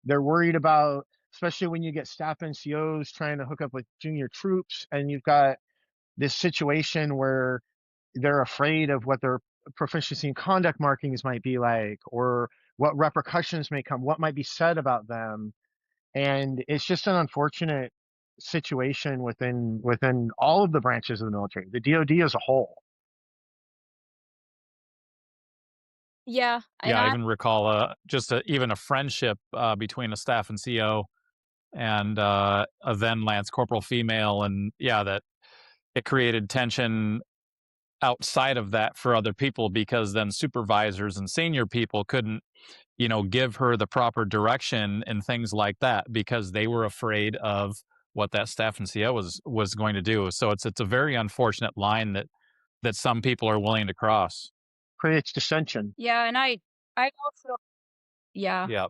They're worried about, especially when you get staff NCOs trying to hook up with junior troops, and you've got this situation where they're afraid of what their proficiency in conduct markings might be like, or what repercussions may come, what might be said about them. And it's just an unfortunate situation within all of the branches of the military, the DoD as a whole. yeah, and Yeah, I even recall even a friendship between a staff and CO and a then Lance Corporal female, and yeah, that it created tension outside of that for other people because then supervisors and senior people couldn't, give her the proper direction and things like that because they were afraid of what that staff and CO was going to do. So it's a very unfortunate line that some people are willing to cross. Creates dissension. yeah, and I also yeah. Yeah.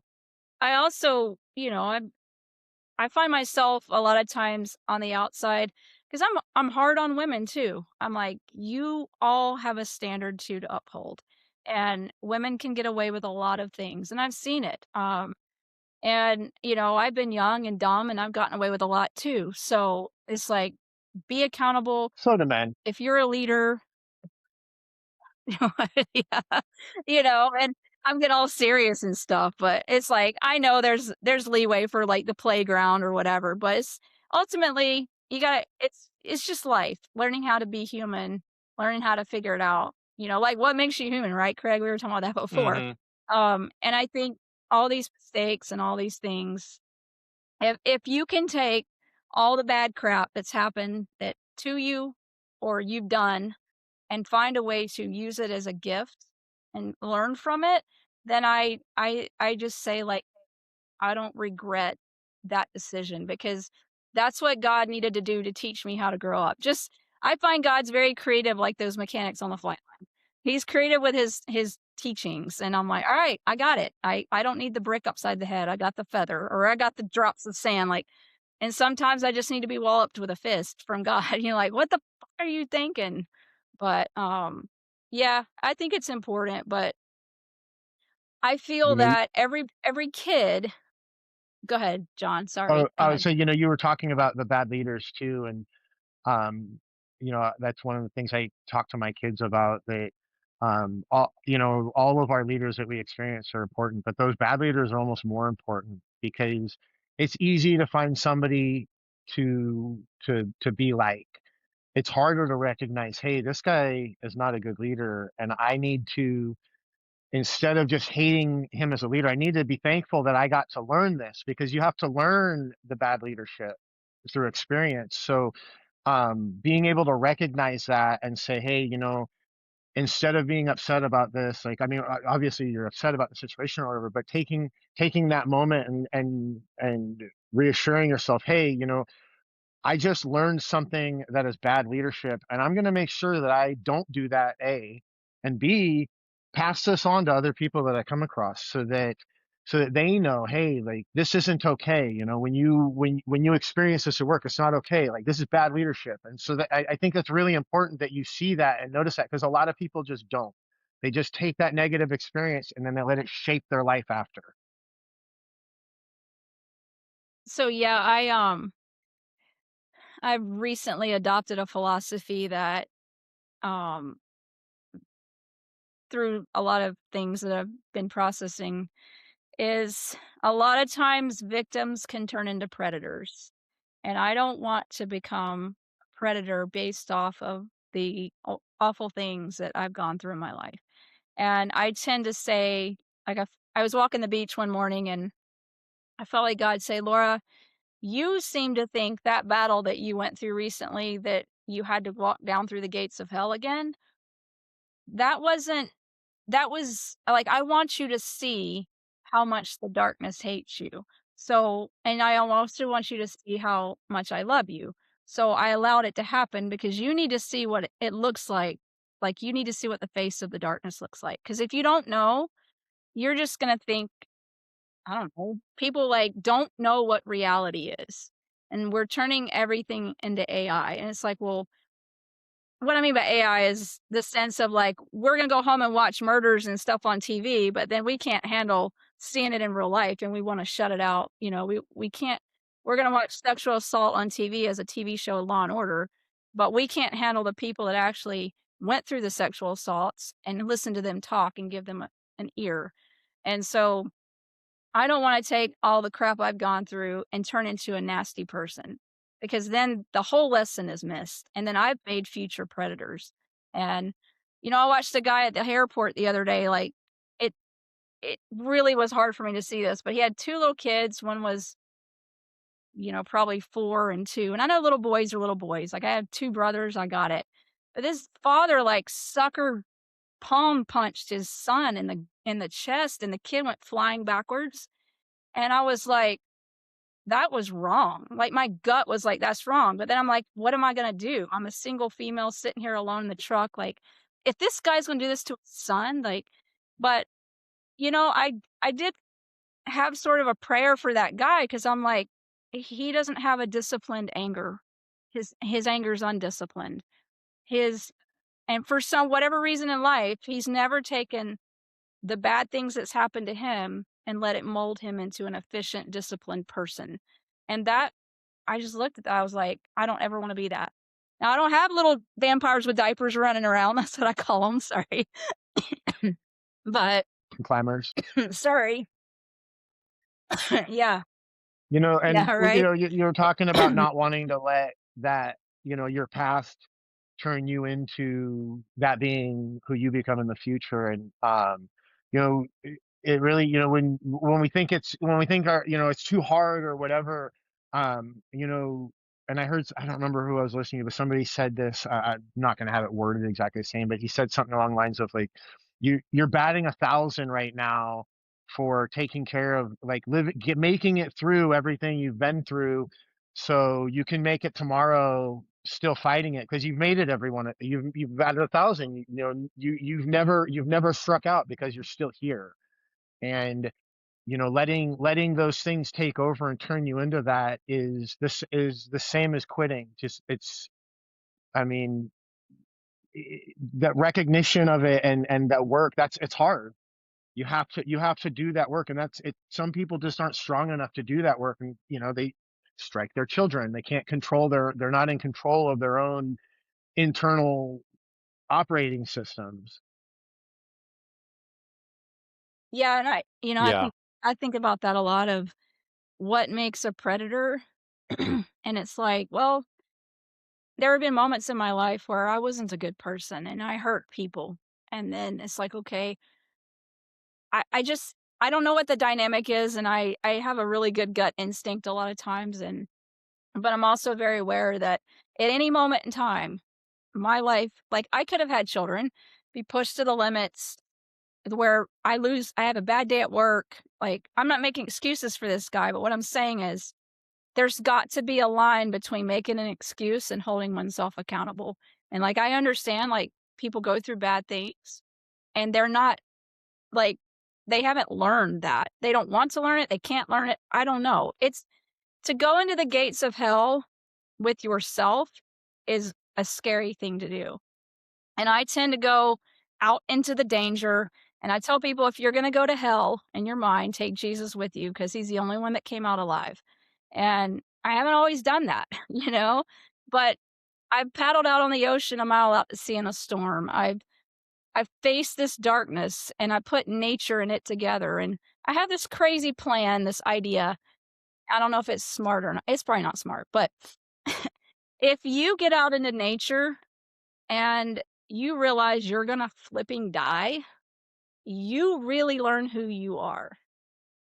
I also, I find myself a lot of times on the outside because I'm hard on women too. I'm like, you all have a standard too to uphold, and women can get away with a lot of things, and I've seen it. And I've been young and dumb, and I've gotten away with a lot too. So it's like, be accountable. So do men. If you're a leader, yeah, and I'm getting all serious and stuff, but it's like, I know there's leeway for like the playground or whatever, but it's ultimately you gotta it's just life. Learning how to be human, learning how to figure it out. Like what makes you human, right, Craig? We were talking about that before. Hmm. And I think all these mistakes and all these things, if you can take all the bad crap that's happened that to you or you've done and find a way to use it as a gift and learn from it, then I just say, like, I don't regret that decision because that's what God needed to do to teach me how to grow up. Just I find God's very creative, like those mechanics on the flight line. He's creative with his teachings, and I'm like, all right, I got it. I don't need the brick upside the head. I got the feather, or I got the drops of sand. Like, and sometimes I just need to be walloped with a fist from God. You're like, what the fuck are you thinking? But yeah, I think it's important. But I feel You know, that every kid. Go ahead, John. Sorry. Go oh, ahead. so you were talking about the bad leaders too, and um, that's one of the things I talk to my kids about. That all of our leaders that we experience are important, but those bad leaders are almost more important because it's easy to find somebody to be like. It's harder to recognize, hey, this guy is not a good leader, and I need to instead of just hating him as a leader, I need to be thankful that I got to learn this, because you have to learn the bad leadership through experience. So being able to recognize that and say, hey, instead of being upset about this, like, I mean, obviously you're upset about the situation or whatever, but taking that moment and reassuring yourself, hey, I just learned something that is bad leadership, and I'm going to make sure that I don't do that, A, and B, pass this on to other people that I come across, so that they know, hey, like, this isn't okay. When you experience this at work, it's not okay. Like, this is bad leadership. And so that I think that's really important that you see that and notice that, because a lot of people just don't. They just take that negative experience and then they let it shape their life after. So yeah, I've recently adopted a philosophy that um through a lot of things that I've been processing is a lot of times victims can turn into predators. And I don't want to become a predator based off of the awful things that I've gone through in my life. And I tend to say, like, I was walking the beach one morning and I felt like God say, Laura, you seem to think that battle that you went through recently, that you had to walk down through the gates of hell again, that wasn't that was like, I want you to see how much the darkness hates you. So, and I also want you to see how much I love you. So I allowed it to happen because you need to see what it looks like. Like, you need to see what the face of the darkness looks like. Because if you don't know, you're just gonna think, I don't know, people like don't know what reality is. And we're turning everything into AI. And it's like, well, what I mean by AI is the sense of, like, we're gonna go home and watch murders and stuff on TV, but then we can't handle seeing it in real life and we wanna shut it out. We can't, we're gonna watch sexual assault on TV as a TV show, Law& and Order, but we can't handle the people that actually went through the sexual assaults and listen to them talk and give them an ear. And so I don't wanna take all the crap I've gone through and turn into a nasty person, because then the whole lesson is missed, and then I've made future predators. And, I watched a guy at the airport the other day, like, it it really was hard for me to see this, but he had 2 little kids. One was, probably 4 and 2, and I know little boys are little boys. Like, I have 2 brothers, I got it. But this father, like, sucker palm punched his son in the chest, and the kid went flying backwards. And I was like, that was wrong. Like, my gut was like, that's wrong. But then I'm like, what am I going to do? I'm a single female sitting here alone in the truck. Like, if this guy's going to do this to his son, like, but, I did have sort of a prayer for that guy, because I'm like, he doesn't have a disciplined anger. His anger's undisciplined. His, and for some whatever reason in life, he's never taken the bad things that's happened to him and let it mold him into an efficient, disciplined person. And that, I just looked at that, I was like, I don't ever wanna be that. Now, I don't have little vampires with diapers running around, that's what I call them. Sorry. But Climbers. sorry. Yeah. And Yeah, right? you're talking about not wanting to let that, your past turn you into that being who you become in the future. And it really, when we think it's too hard or whatever, and I don't remember who I was listening to, but somebody said this. I'm not going to have it worded exactly the same, but he said something along the lines of, like, you're batting 1,000 right now for taking care of, like, making it through everything you've been through, so you can make it tomorrow still fighting it, because you've made it. Everyone, you've batted 1,000. You've never struck out, because you're still here. And letting those things take over and turn you into that is the same as quitting. Just it's I mean, that recognition of it and that work, it's hard. You have to do that work, and that's it. Some people just aren't strong enough to do that work, and they strike their children. They can't control they're not in control of their own internal operating systems. Yeah, and I Yeah. think about that a lot, of what makes a predator. And it's like, well, there have been moments in my life where I wasn't a good person and I hurt people. And then it's like, okay, I don't know what the dynamic is, and I have a really good gut instinct a lot of times, but I'm also very aware that at any moment in time, my life, like, I could have had children, be pushed to the limits where I have a bad day at work. Like, I'm not making excuses for this guy, but what I'm saying is there's got to be a line between making an excuse and holding oneself accountable. And, like, I understand, like, people go through bad things and they're not, like, they haven't learned that. They don't want to learn it. They can't learn it. I don't know. It's to go into the gates of hell with yourself is a scary thing to do. And I tend to go out into the danger. And I tell people, if you're going to go to hell in your mind, take Jesus with you because he's the only one that came out alive. And I haven't always done that, but I've paddled out on the ocean a mile out to sea in a storm. I've faced this darkness and I put nature and it together. And I have this crazy plan, this idea. I don't know if it's smart or not. It's probably not smart, but if you get out into nature and you realize you're going to flipping die, you really learn who you are.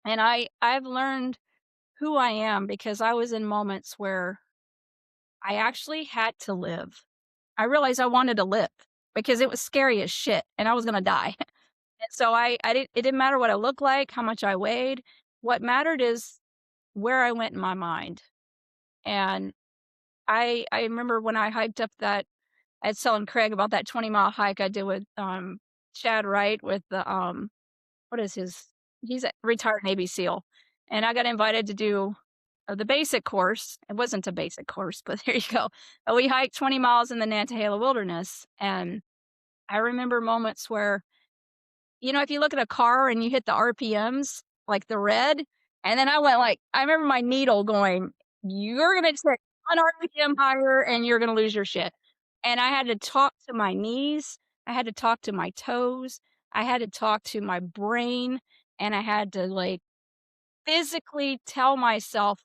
And I've learned who I am because I was in moments where I actually had to live. I realized I wanted to live because it was scary as shit and I was going to die. And so it didn't matter what I looked like, how much I weighed. What mattered is where I went in my mind. And I remember when I hiked up that at Salmon Craig about that 20-mile hike I did with Chad Wright with the what is his, he's a retired Navy SEAL. And I got invited to do the basic course. It wasn't a basic course, but there you go. We hiked 20 miles in the Nantahala Wilderness. And I remember moments where, if you look at a car and you hit the RPMs, like the red, and then I remember my needle going, you're going to take 1 RPM higher and you're going to lose your shit. And I had to talk to my knees. I had to talk to my toes. I had to talk to my brain. And I had to physically tell myself,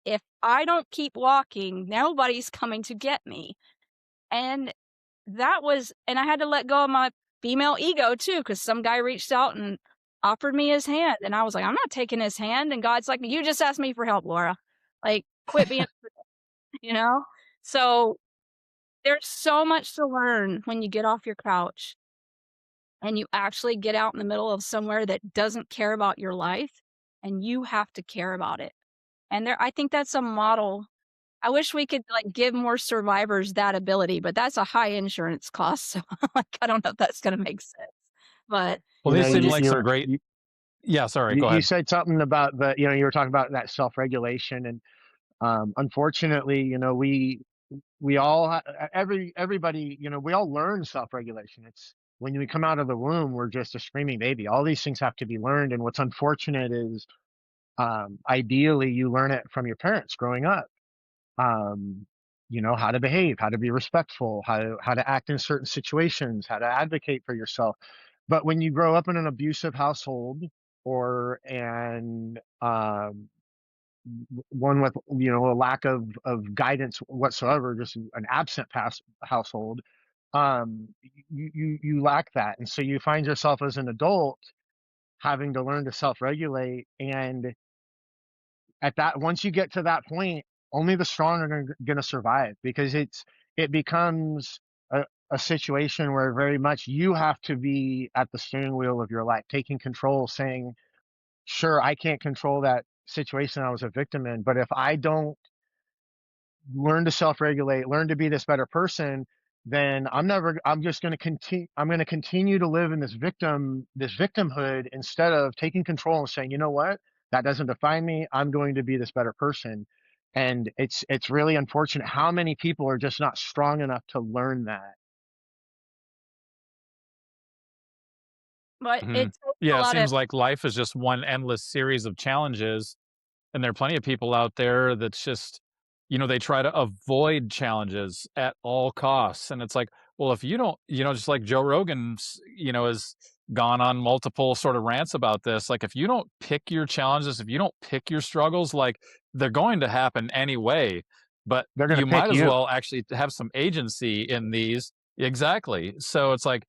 if I don't keep walking, nobody's coming to get me. And and I had to let go of my female ego too, because some guy reached out and offered me his hand. And I was like, I'm not taking his hand. And God's like, you just asked me for help, Laura. Quit being, you know? So there's so much to learn when you get off your couch and you actually get out in the middle of somewhere that doesn't care about your life and you have to care about it. And I think that's a model. I wish we could give more survivors that ability, but that's a high insurance cost. So I don't know if that's going to make sense, but. Well, these seem like some great. Yeah, sorry, go ahead. You said something about you were talking about that self-regulation, and unfortunately, we all, everybody, we all learn self-regulation. It's when we come out of the womb, we're just a screaming baby. All these things have to be learned. And what's unfortunate is, ideally you learn it from your parents growing up. How to behave, how to be respectful, how to act in certain situations, how to advocate for yourself. But when you grow up in an abusive household or one with a lack of guidance whatsoever, just an absent past household, you lack that, and so you find yourself as an adult having to learn to self-regulate. And once you get to that point, only the strong are going to survive, because it becomes a situation where very much you have to be at the steering wheel of your life, taking control, saying, sure, I can't control that situation I was a victim in, but if I don't learn to self-regulate, learn to be this better person, then I'm going to continue to live in this victimhood, instead of taking control and saying, you know what, that doesn't define me. I'm going to be this better person. And it's really unfortunate how many people are just not strong enough to learn that. But it takes Yeah, a it lot seems of. like life is just one endless series of challenges. And there are plenty of people out there that's just, they try to avoid challenges at all costs. And it's like, well, if you don't, just like Joe Rogan, has gone on multiple sort of rants about this. Like, if you don't pick your challenges, if you don't pick your struggles, they're going to happen anyway. But They're going to you pick might as you. well actually have some agency in these. Exactly. So it's like,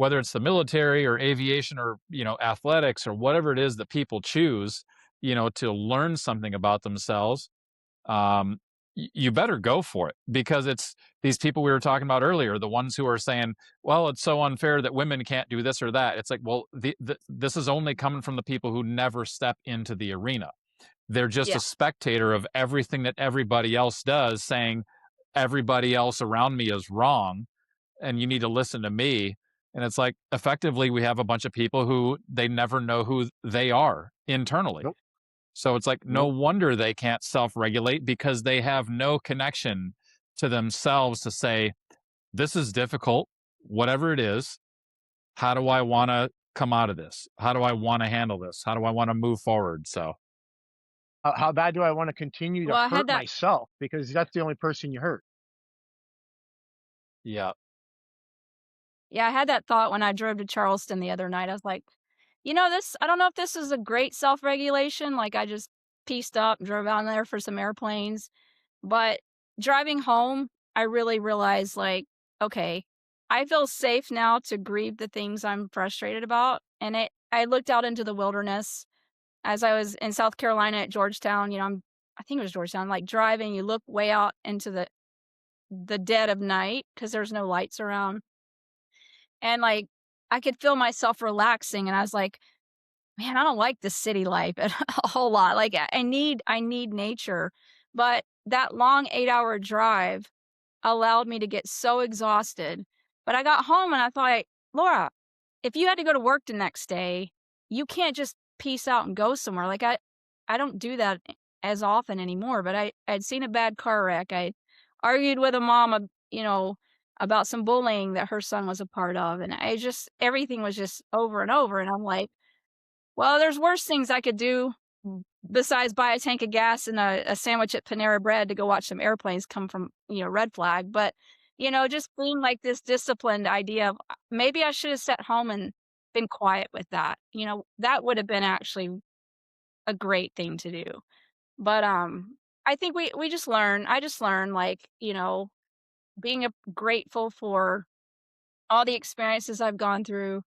whether it's the military or aviation or, athletics or whatever it is that people choose, to learn something about themselves, um, you better go for it, because it's these people we were talking about earlier, the ones who are saying, well, it's so unfair that women can't do this or that. It's like, well, this is only coming from the people who never step into the arena. They're just Yeah. a spectator of everything that everybody else does, saying everybody else around me is wrong and you need to listen to me. And it's like, effectively, we have a bunch of people who they never know who they are internally. Nope. So it's like, no Nope. wonder they can't self-regulate, because they have no connection to themselves to say, this is difficult, whatever it is. How do I want to come out of this? How do I want to handle this? How do I want to move forward? So, How bad do I want to continue to Well, I had hurt that myself? Because that's the only person you hurt. yeah. yeah, I had that thought when I drove to Charleston the other night. I was like, this I don't know if this is a great self-regulation, like, I just pieced up, drove out there for some airplanes, but driving home, I really realized, like, okay, I feel safe now to grieve the things I'm frustrated about, and I looked out into the wilderness as I was in South Carolina at Georgetown, I think it was Georgetown, like, driving, you look way out into the dead of night because there's no lights around, and, like, I could feel myself relaxing, and I was like, "Man, I don't like the city life a whole lot." Like, I need nature, but that long 8-hour drive allowed me to get so exhausted. But I got home and I thought, "Laura, if you had to go to work the next day, you can't just peace out and go somewhere." Like, I don't do that as often anymore, but I'd seen a bad car wreck. I argued with a mom, about some bullying that her son was a part of, and I just everything was just over and over, and I'm like, well, there's worse things I could do besides buy a tank of gas and a sandwich at Panera Bread to go watch some airplanes come from, red flag. But, just being like this disciplined idea of maybe I should have sat home and been quiet with that. That would have been actually a great thing to do. But I think we just learn. I just learn, like, being grateful for all the experiences I've gone through,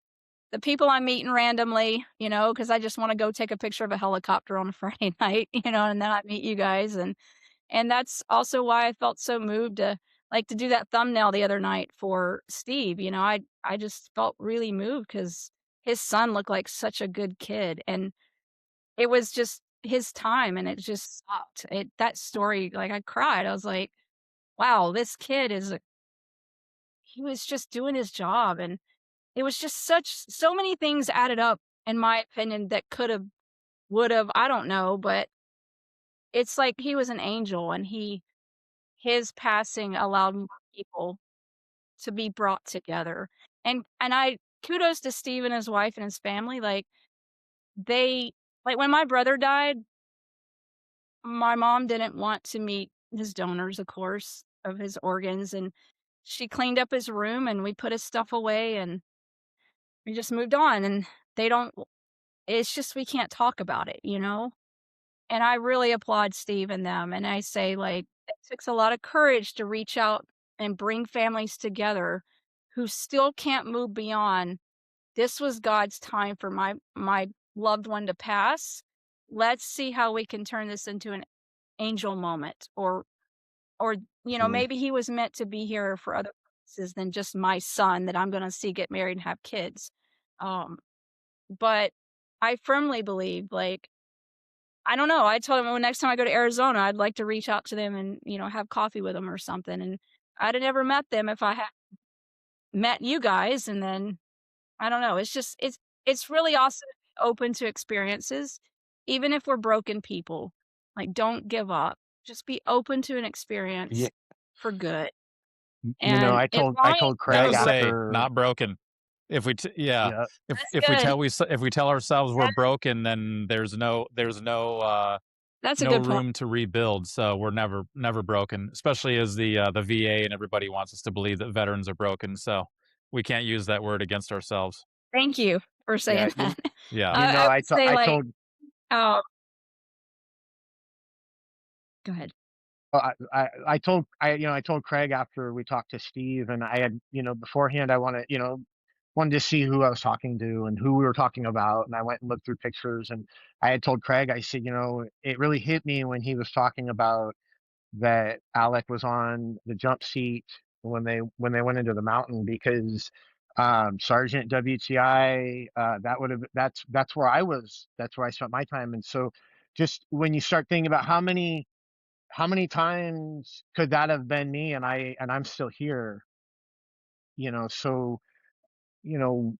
the people I'm meeting randomly, because I just wanna go take a picture of a helicopter on a Friday night, and then I meet you guys, and that's also why I felt so moved to, like, to do that thumbnail the other night for Steve. I just felt really moved because his son looked like such a good kid, and it was just his time, and it just sucked. That story, like, I cried. I was like, "Wow, this kid he was just doing his job," and it was just so many things added up, in my opinion, that could've, would've, I don't know, but it's like he was an angel, and his passing allowed more people to be brought together, and I kudos to Steve and his wife and his family, like, they like, when my brother died, my mom didn't want to meet his donors, of course, of his organs, and she cleaned up his room, and we put his stuff away, and we just moved on, and they don't it's just we can't talk about it. And I really applaud Steve and them, and I say, like, it takes a lot of courage to reach out and bring families together who still can't move beyond, "This was God's time for my loved one to pass. Let's see how we can turn this into an angel moment," or, Mm. maybe he was meant to be here for other purposes than just my son that I'm gonna see get married and have kids. Um, but I firmly believe, like, I don't know, I told him, "Well, next time I go to Arizona, I'd like to reach out to them and, have coffee with them or something," and I'd have never met them if I had met you guys, and then I don't know, it's just it's really awesome to be open to experiences, even if we're broken people. Like, don't give up. Just be open to an Yeah. experience for good, You know, and as I long as told you Got Craig to don't let say, after, not broken. Yeah, yeah, that's if we good. if we tell ourselves we're That broken, then that's a no good point. room to rebuild. So we're never broken, especially as the VA and everybody wants us to believe that veterans are broken. So we can't use that word against ourselves. Thank you for yeah, saying that. Yeah. I would say, I like, told, oh, go ahead. I told Craig after we talked to Steve, and I had, beforehand, I want to, wanted to see who I was talking to and who we were talking about. And I went and looked through pictures, and I had told Craig, I said, it really hit me when he was talking about that Alec was on the jump seat when they went into the mountain, because Sergeant WTI, that's where I was. That's where I spent my time. And so just when you start thinking about how many times could that have been me, and I'm still here, so you know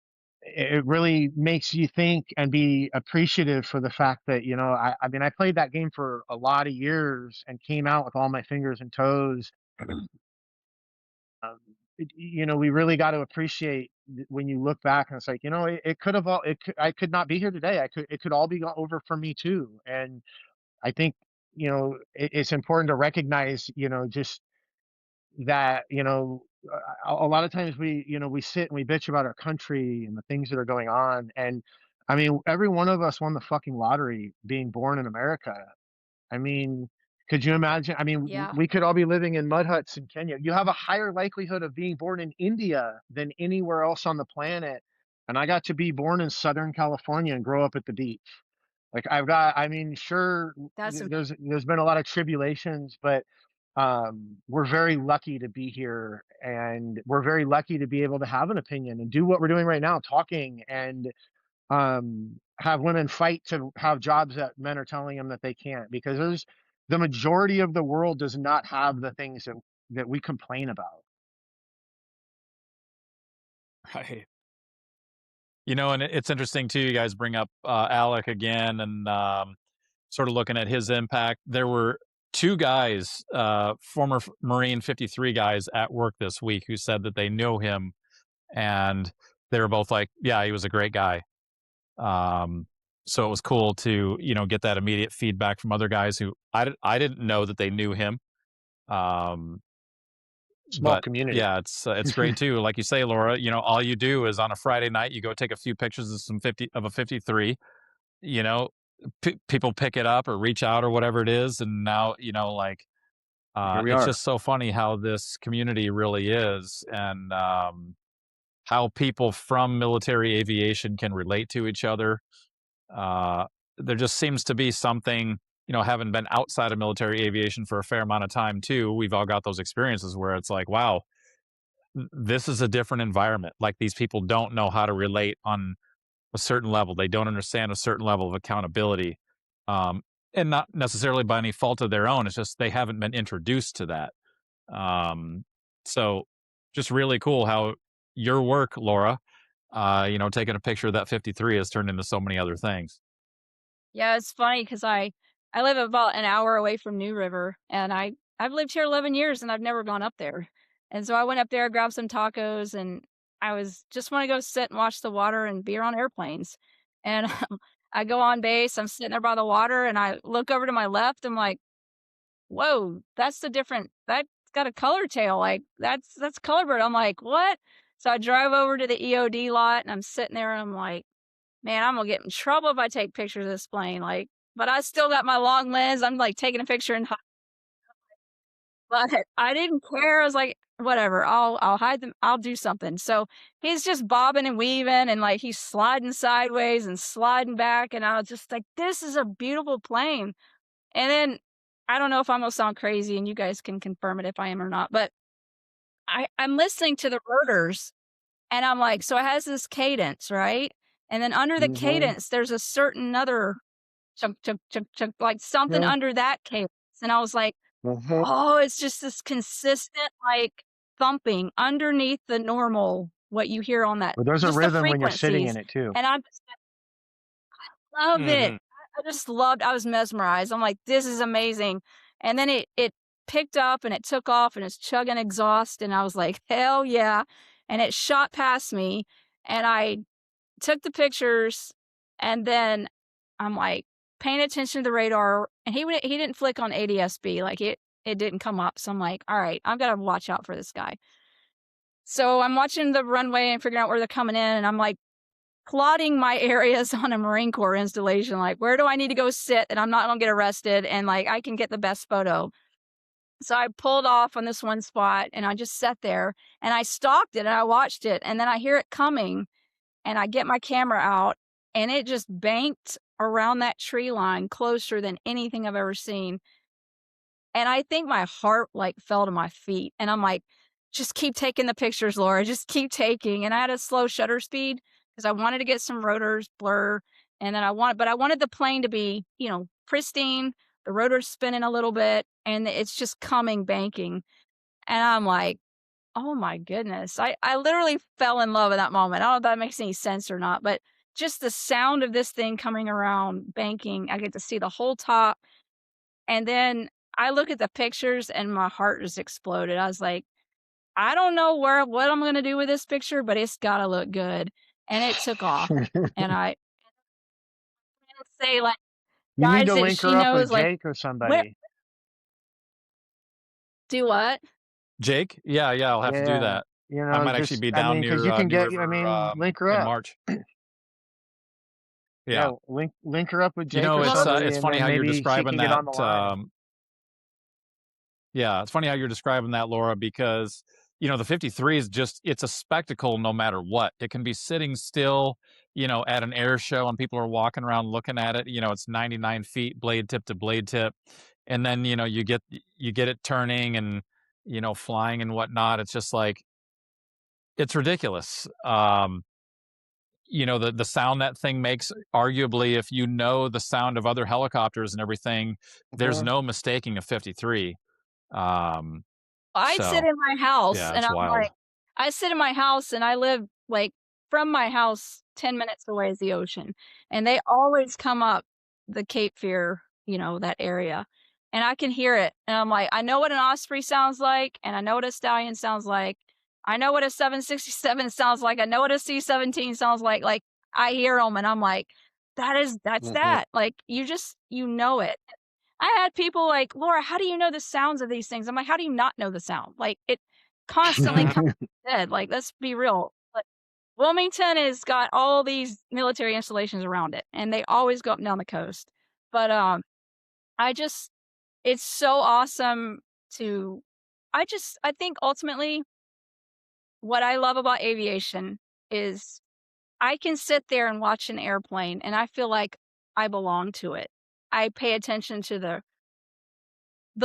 it really makes you think and be appreciative for the fact that, I mean, I played that game for a lot of years and came out with all my fingers and toes. We really got to appreciate when you look back, and it's like, it could have all it could, I could not be here today. It could all be over for me too. And I think, it's important to recognize, just that, a lot of times we sit and we bitch about our country and the things that are going on. And I mean, every one of us won the fucking lottery being born in America. I mean, could you imagine? I mean, Yeah, we could all be living in mud huts in Kenya. You have a higher likelihood of being born in India than anywhere else on the planet. And I got to be born in Southern California and grow up at the beach. Like I mean, sure, that's there's been a lot of tribulations, but we're very lucky to be here, and we're very lucky to be able to have an opinion and do what we're doing right now, talking, and have women fight to have jobs that men are telling them that they can't, because the majority of the world does not have the things that we complain about. Right. And it's interesting too. You guys bring up Alec again, and sort of looking at his impact. There were two guys, former Marine 53 guys at work this week, who said that they knew him, and they were both like, "Yeah, he was a great guy." So it was cool to get that immediate feedback from other guys who I didn't know that they knew him. Um, Small but community. yeah, it's great too. Like you say, Laura, all you do is on a Friday night, you go take a few pictures of a 53. You know, people pick it up or reach out or whatever it is, and now like Here we it's are. just so funny how this community really is, and how people from military aviation can relate to each other. Uh, there just seems to be something, having been outside of military aviation for a fair amount of time too, we've all got those experiences where it's like, wow, this is a different environment. Like, these people don't know how to relate on a certain level. They don't understand a certain level of accountability. Um, and not necessarily by any fault of their own. It's just they haven't been introduced to that. Um, so just really cool how your work, Laura, taking a picture of that 53 has turned into so many other things. Yeah, it's funny because I live about an hour away from New River, and I've lived here 11 years and I've never gone up there. And so I went up there, grabbed some tacos, and I was just want to go sit and watch the water and be around airplanes. And I go on base, I'm sitting there by the water, and I look over to my left. I'm like, whoa, that's got a color tail. Like that's colorbird. I'm like, what? So I drive over to the EOD lot, and I'm sitting there, and I'm like, man, I'm gonna get in trouble if I take pictures of this plane. Like, but I still got my long lens. I'm like taking a picture and but I didn't care. I was like, whatever, I'll hide them. I'll do something. So he's just bobbing and weaving, and like he's sliding sideways and sliding back. And I was just like, this is a beautiful plane. And then I don't know if I'm gonna sound crazy, and you guys can confirm it if I am or not, but I'm listening to the rotors, and I'm like, so it has this cadence, right? And then under the Hmm. cadence, there's a certain other chunk, chunk, chunk, chunk, like something Yeah. under that cadence. And I was like, Hmm. oh, it's just this consistent, like thumping underneath the normal, what you hear on that, But there's a just the rhythm when you're sitting in frequencies. it too. And I just love it. Hmm. I just loved, I was mesmerized. I'm like, this is amazing. And then it picked up and it took off and it's chugging exhaust. And I was like, hell yeah. And it shot past me, and I took the pictures, and then I'm like paying attention to the radar, and he didn't flick on ADS-B, like it didn't come up. So I'm like, all right, I've got to watch out for this guy. So I'm watching the runway and figuring out where they're coming in, and I'm like plotting my areas on a Marine Corps installation, like where do I need to go sit and I'm not gonna get arrested and like I can get the best photo. So I pulled off on this one spot and I just sat there and I stalked it and I watched it, and then I hear it coming and I get my camera out and it just banked around that tree line closer than anything I've ever seen. And I think my heart like fell to my feet and I'm like, just keep taking the pictures, Laura, just keep taking. And I had a slow shutter speed because I wanted to get some rotors blur. And then I wanted the plane to be, pristine, the rotor's spinning a little bit and it's just coming banking. And I'm like, oh my goodness. I literally fell in love at that moment. I don't know if that makes any sense or not, but just the sound of this thing coming around banking, I get to see the whole top. And then I look at the pictures and my heart just exploded. I was like, I don't know what I'm gonna do with this picture, but it's gotta look good. And it took off. And I say like You need guys to that link she her up with knows, like, Jake or where somebody. do what? Jake? Yeah, I'll have to do Yeah. that. I might actually Just, be I down mean, because near you can New get, River link her in up. March. Yeah, Yeah. link her up with Jake or Well, somebody, It's and funny then how you're maybe she describing can get that. on the line. Yeah, it's funny how you're describing that, Laura, because the 53 is it's a spectacle no matter what. It can be sitting still, at an air show and people are walking around looking at it. It's 99 feet blade tip to blade tip, and then you get it turning and flying and whatnot. It's just like it's ridiculous. The sound that thing makes, arguably, if you know the sound of other helicopters and everything, there's Mhm. no mistaking a 53. Um, I'd sit so in my house yeah, and it's I'm wild. like, I sit in my house and I live like from my house 10 minutes away is the ocean. And they always come up the Cape Fear, that area. And I can hear it. And I'm like, I know what an osprey sounds like, and I know what a stallion sounds like. I know what a 767 sounds like. I know what a C-17 sounds like. Like I hear them and I'm like, that's Mhm. that. Like you know it. I had people like, "Laura, how do you know the sounds of these things?" I'm like, "How do you not know the sound?" Like, it constantly comes dead, like, let's be real. But Wilmington has got all these military installations around it, and they always go up and down the coast. But, I just it's so awesome to I think ultimately what I love about aviation is I can sit there and watch an airplane, and I feel like I belong to it. I pay attention to the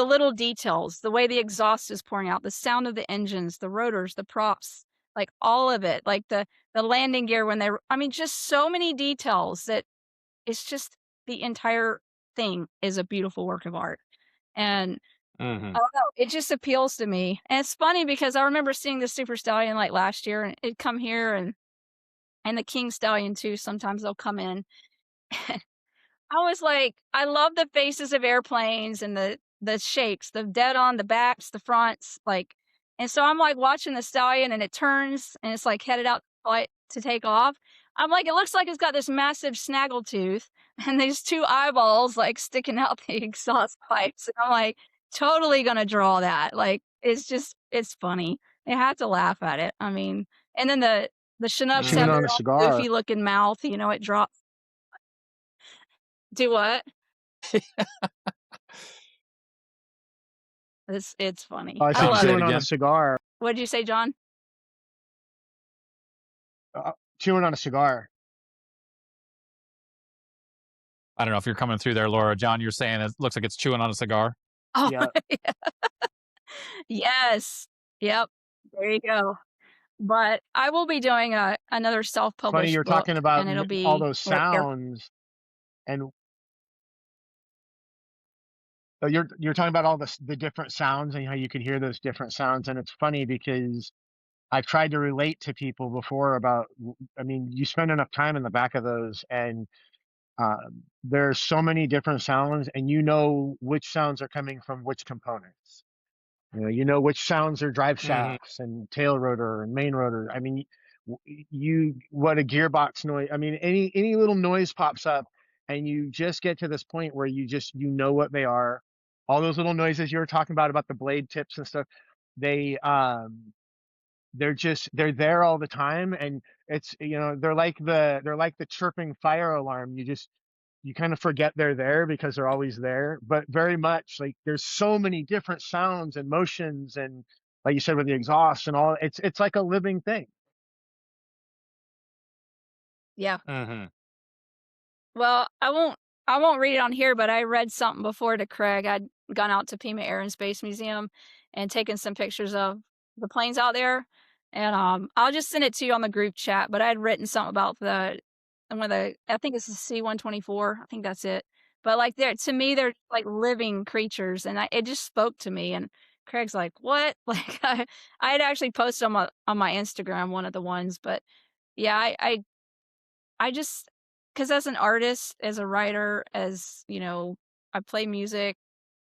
little details, the way the exhaust is pouring out, the sound of the engines, the rotors, the props, like all of it, like the landing gear when I mean, just so many details that it's just the entire thing is a beautiful work of art. And I Hmm. don't know, it just appeals to me. And it's funny because I remember seeing the Super Stallion like last year and it'd come here and the King Stallion too. Sometimes they'll come in. I was like, I love the faces of airplanes and the shapes, the dead on, the backs, the fronts, like, and so I'm like watching the stallion and it turns and it's like headed out flight to take off. I'm like, it looks like it's got this massive snaggle tooth and these two eyeballs like sticking out the exhaust pipes. And I'm like, totally gonna draw that. Like, it's funny. You have to laugh at it. I mean, and then the Chinooks Chewing have Hmm. on their a own cigar. goofy looking mouth. It drops. Do what? It's funny. I I said love Say it. it chewing on a again. cigar. What'd you say, John? Uh, Chewing on a cigar. I don't know if you're coming through there, Laura. John, you're saying it looks like it's chewing on a cigar. Oh, Yeah. yeah. Yes. Yep. There you go. But I will be doing another Funny self-published you're book, talking about and it'll all be those or air sounds, and you're talking about all the different sounds and how you could hear those different sounds. And it's funny because I've tried to relate to people before about, I mean, you spend enough time in the back of those, and there's so many different sounds, and you know which sounds are coming from which components. You know which sounds are drive Hmm. shafts and tail rotor and main rotor. I mean, what a gearbox noise. I mean, any little noise pops up, and you just get to this point where you know what they are. All those little noises you were talking about the blade tips and stuff, they they're there all the time, and it's they're like the chirping fire alarm. you kind of forget they're there because they're always there, but very much like there's so many different sounds and motions and like you said with the exhaust and all, it's like a living thing. Yeah. Mm-hmm. Well, I won't read it on here, but I read something before to Craig. I'd gone out to Pima Air and Space Museum and taken some pictures of the planes out there. And I'll just send it to you on the group chat. But I had written something about the one of the I think it's the C-124. I think that's it. But like they're to me, they're like living creatures, and it just spoke to me. And Craig's like, "What?" Like I had actually posted on my Instagram one of the ones, but yeah, I just because as an artist, as a writer, as you know, I play music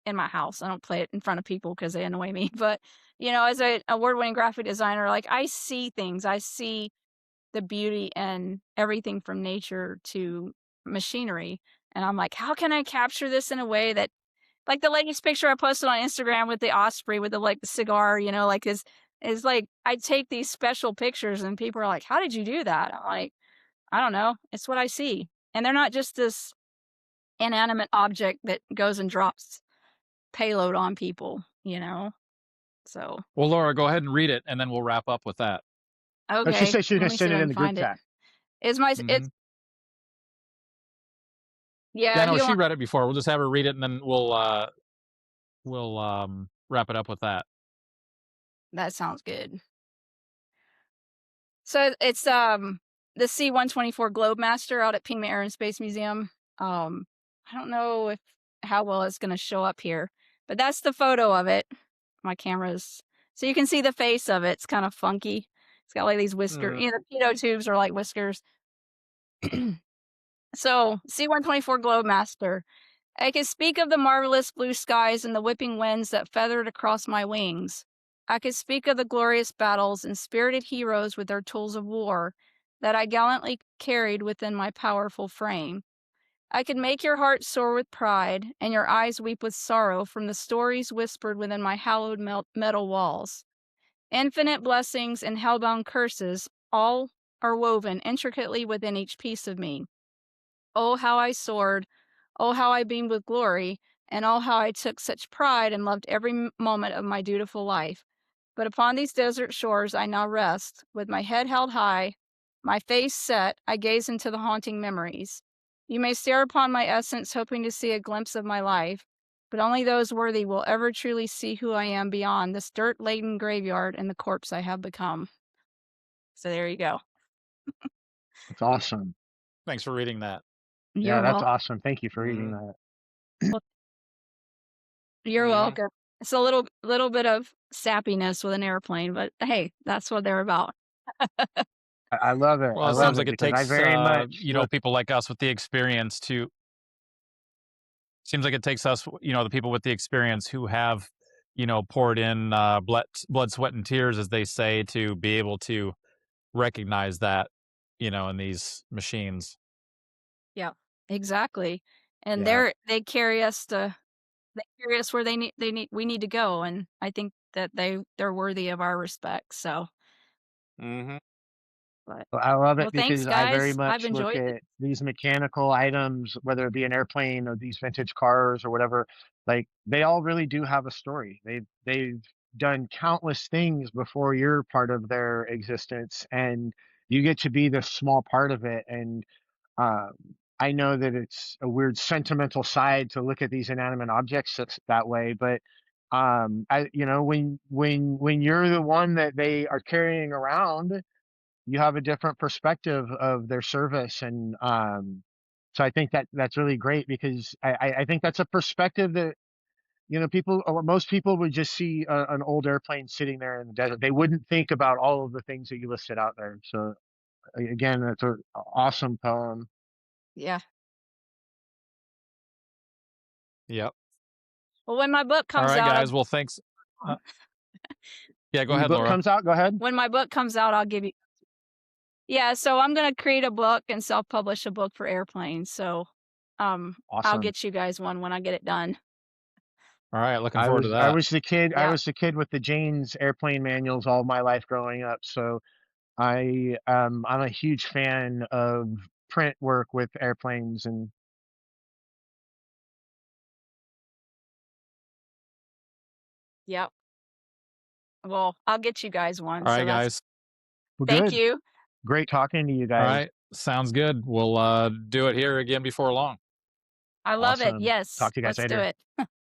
in my house. I don't play it in front of people because they annoy me. But you know, as a award-winning graphic designer, like I see things. I see the beauty in everything from nature to machinery, and I'm like, how can I capture this in a way that, like the latest picture I posted on Instagram with the osprey with the like the cigar, you know, like is like I take these special pictures and people are like, how did you do that? I'm like, I don't know. It's what I see. And they're not just this inanimate object that goes and drops payload on people, you know? So, Well, Laura, go ahead and read it, and then we'll wrap up with that. Oh, she okay, said she's let gonna me see send if it I in can the group find it. chat. It's Yeah, yeah, no, he she want read it before. We'll just have her read it, and then we'll wrap it up with that. that sounds good. So it's the C-124 Globemaster out at Pima Air and Space Museum. I don't know if how well it's gonna show up here, but that's the photo of it. My camera's so you can see the face of it. It's kind of funky. It's got like these whiskers. Mm. You know, the pitot tubes are like whiskers. So C-124 Globemaster. I could speak of the marvelous blue skies and the whipping winds that feathered across my wings. I could speak of the glorious battles and spirited heroes with their tools of war that I gallantly carried within my powerful frame. I could make your heart soar with pride and your eyes weep with sorrow from the stories whispered within my hallowed metal walls. Infinite blessings and hellbound curses all are woven intricately within each piece of me. Oh, how I soared! Oh, how I beamed with glory! And oh, how I took such pride and loved every moment of my dutiful life. But upon these desert shores I now rest, with my head held high, my face set, I gaze into the haunting memories. You may stare upon my essence, hoping to see a glimpse of my life, but only those worthy will ever truly see who I am beyond this dirt-laden graveyard and the corpse I have become. So there you go. That's awesome. Thanks for reading that. Yeah, You're that's welcome. awesome. Thank you for reading Mm-hmm. that. You're Mm-hmm. welcome. It's a little bit of sappiness with an airplane, but hey, that's what they're about. I love it. Well, I it love seems Well, like it it because I takes very much look. people like us with the experience to. Seems like it takes us, the people with the experience who have, poured in blood, sweat, and tears, as they say, to be able to recognize that, in these machines. yeah, exactly. And Yeah. they carry us where we need to go, and I think that they're worthy of our respect. So, Mm-hmm. but Well, I love it well, thanks because I very guys. I've much look enjoyed it. at these mechanical items, whether it be an airplane or these vintage cars or whatever, like they all really do have a story. They've done countless things before you're part of their existence, and you get to be this small part of it. And um, I know that it's a weird sentimental side to look at these inanimate objects that way, but when you're the one that they are carrying around, you have a different perspective of their service. And so I think that that's really great because I think that's a perspective that people or most people would just see an old airplane sitting there in the desert. They wouldn't think about all of the things that you listed out there. So again, that's an awesome poem. Yeah. Yep. Well, when my book All comes right, out, guys. Well, thanks. Uh, yeah, go When your ahead, book Laura. comes out, go ahead. when my book comes out, I'll give you. Yeah, so I'm gonna create a book and self-publish a book for airplanes. So, I'll Awesome. get you guys one when I get it done. All right, looking I forward to was I that. was the kid I Yeah. was the kid with the Jane's airplane manuals all my life growing up. So I'm a huge fan of print work with airplanes, and Yep. Well, I'll get you guys one. All So right, that's guys. Well, thank good. you. Great talking to you All guys. right. Sounds good. We'll do it here again before long. I love it. Awesome. Yes. Talk to you guys Let's do later. it.